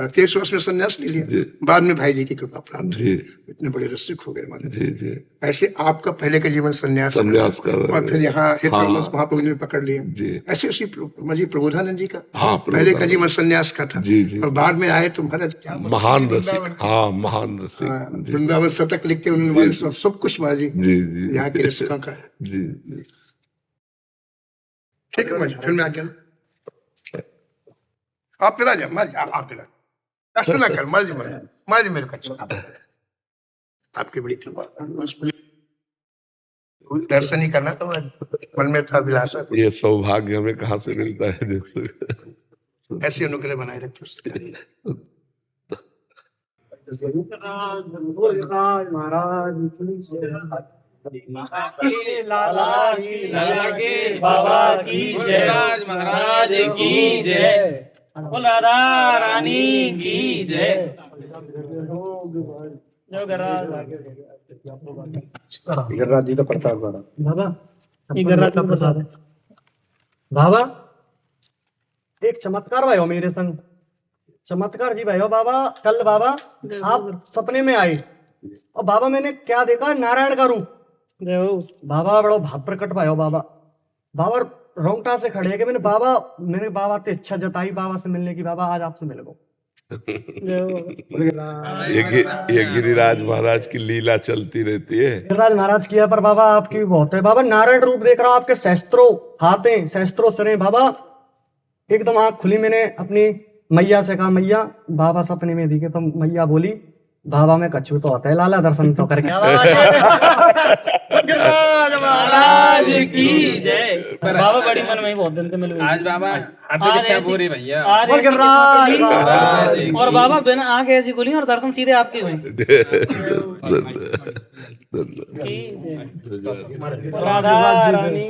23 वर्ष में सन्यास ले लिया। जी। बाद में भाई जी की कृपा प्राप्त जी। हुई। इतने बड़े रसिक हो गए माने। जी जी ऐसे आपका पहले का जीवन सन्यास सन्यास का और फिर यहाँ हाँ। महाप्रभु जी ने पकड़ लिया। जी। ऐसे उसी जी प्रबोधानंद जी का हाँ, पहले का जीवन सन्यास का था। जी, जी। और बाद में आए तो महाराज क्या महान रसिक, हाँ महान रसिक। जी वृंदावन शतक लिख के उन्होंने महाराज सब कुछ महाराज जी जी जी यहाँ के रसिकों का है। जी ठीक है महाराज, फिर मैं आ गया। आप पिला जाए महाराज, आप पिला ऐसा ना कर महाराज जी, महाराज जी मेरे को अच्छा आपकी बड़ी कृपा। बस मुझे दर्शन ही करना था, मन में था अभिलाषा, ये सौभाग्य हमें कहाँ से मिलता है जिससे ऐसे अनुग्रह बनाए रखे उसके। लाला के बाबा की जय, राज महाराज की जय, राधा रानी की जय। गिरिराज जी का प्रताप बाबा। बाबा ये गिरिराज का प्रसाद है। बाबा एक चमत्कार भाई हो मेरे संग, चमत्कार जी भाई हो बाबा। कल बाबा आप सपने में आए और बाबा मैंने क्या देखा, नारायण का रूप। बाबा बड़ा भाव प्रकट भाई हो बाबा। बाबा रोंगटा से खड़े के मैंने बाबा ते इच्छा जताई बाबा से मिलने की, बाबा आज आपसे मिल गो। ये गिरिराज महाराज की लीला चलती रहती है। गिरिराज महाराज किया पर बाबा आपकी भी बहुत है। बाबा नारायण रूप देख रहा हूं, आपके शस्त्रों हाथें, शस्त्रों सिरे। बाबा एकदम आंख खुली, मैंने अपनी मैया से कहा मैया बाबा सपने में दिखे, तो मैया बोली बाबा में कछू तो होता है, लाला दर्शन तो करके गिरिराज महाराज की जय। बाबा बड़ी मन में बहुत दिन से मिल गई आज बाबा। आज ऐसी भैया आज ऐसी किस्मत खुली और बाबा बिना आंखें ऐसी खुली और दर्शन सीधे आपके हुए। राधा रानी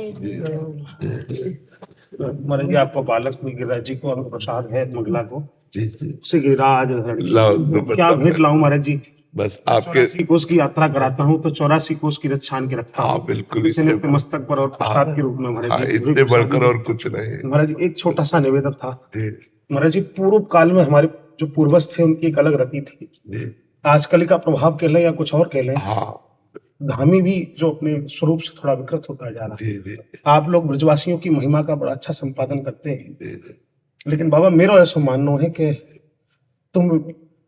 महाराज जी आपको बालक में गिरिराज जी को और प्रसाद है मंगला को जी जी उसे गिरिराज लाओ, क्या भेंट लाऊं महाराज जी? बस आपके 84 कोस की यात्रा कराता हूँ तो 84 कोस की रथ छान के रखता हाँ हूँ। बिल्कुल, इसे इससे नित्य मस्तक पर और प्रसाद के रूप में महाराज जी इससे बढ़कर और कुछ नहीं। महाराज जी एक छोटा सा निवेदन था जी महाराज जी। पूर्व काल में हमारे जो पूर्वज थे उनकी एक अलग रति थी। जी आजकल का प्रभाव कह लें या कुछ और कह लें, हाँ धामी भी जो अपने स्वरूप से थोड़ा विकृत होता जा रहा है। जी जी आप लोग ब्रजवासियों की महिमा का बड़ा अच्छा संपादन करते हैं, जी जी लेकिन बाबा मेरा ऐसा मानना है कि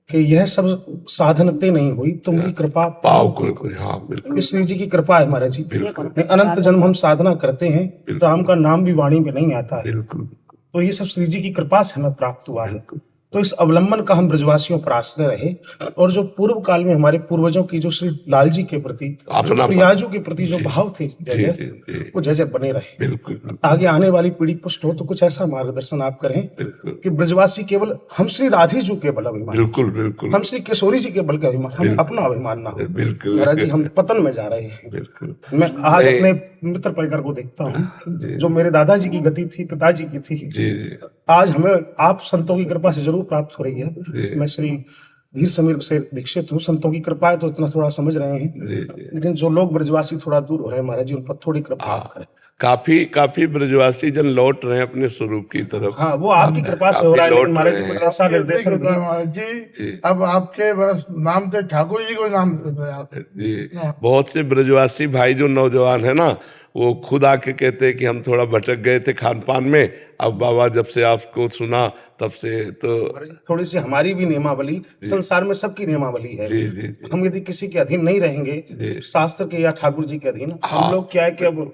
कि यह सब साधनते नहीं हुई, तुम्हारी कृपा पाओ कोई हाँ बिल्कुल श्री जी की कृपा है महाराज जी। बिल्कुल। अनंत जन्म हम साधना करते हैं, राम का नाम भी वाणी में नहीं आता है, बिल्कुल तो ये सब श्री जी की कृपा से हमें प्राप्त हुआ है। तो इस अवलंबन का हम ब्रजवासियों पर आश्रय रहे और जो पूर्व काल में हमारे पूर्वजों की जो श्री लाल जी के प्रति, अपना प्रियाजू के प्रति जो भाव थे जी जय जी जय, जी वो जय जय बने रहे। बिल्कुल आगे आने वाली पीढ़ी पुष्ट हो तो कुछ ऐसा मार्गदर्शन आप करें बिल्कुल कि ब्रजवासी केवल हम श्री राधे जी के बल अभिमान, बिल्कुल बिल्कुल हम श्री किशोरी जी के बल का अभिमान, हम अपना अभिमान ना हो। बिल्कुल महाराज जी हम पतन में जा रहे हैं। बिल्कुल मैं आज अपने मित्र परिकर को देखता हूँ, जो मेरे दादाजी की गति थी, पिताजी की थी, जी जी आज हमें आप संतों की कृपा से जरूर प्राप्त हो रही है। मैं श्री धीर समीर से दीक्षित हूँ, संतों की कृपा है तो इतना थोड़ा समझ रहे हैं, जी जी लेकिन जो लोग ब्रजवासी थोड़ा दूर हो रहे हैं महाराज जी, उन पर थोड़ी कृपा आप करें। काफी ब्रजवासी जन लौट रहे हैं अपने स्वरूप की तरफ। हाँ वो आपकी कृपा से हो रहा है, काफी लेकिन लौट महाराज रहे जी हैं। कुछ ऐसा निर्देशन भी महाराज जी अब आपके बस नाम से ठाकुर जी को नाम देते हैं आप। जी बहुत से ब्रजवासी भाई जो नौजवान है ना, वो खुद आके कहते हैं कि हम थोड़ा भटक गए थे खान पान में, अब बाबा जब से आपको सुना तब से तो थोड़ी सी हमारी भी नियमावली, संसार में सबकी नियमावली है। जी जी जी हम यदि किसी के अधीन नहीं रहेंगे, शास्त्र के या ठाकुर जी के अधीन, हम लोग क्या है कि अब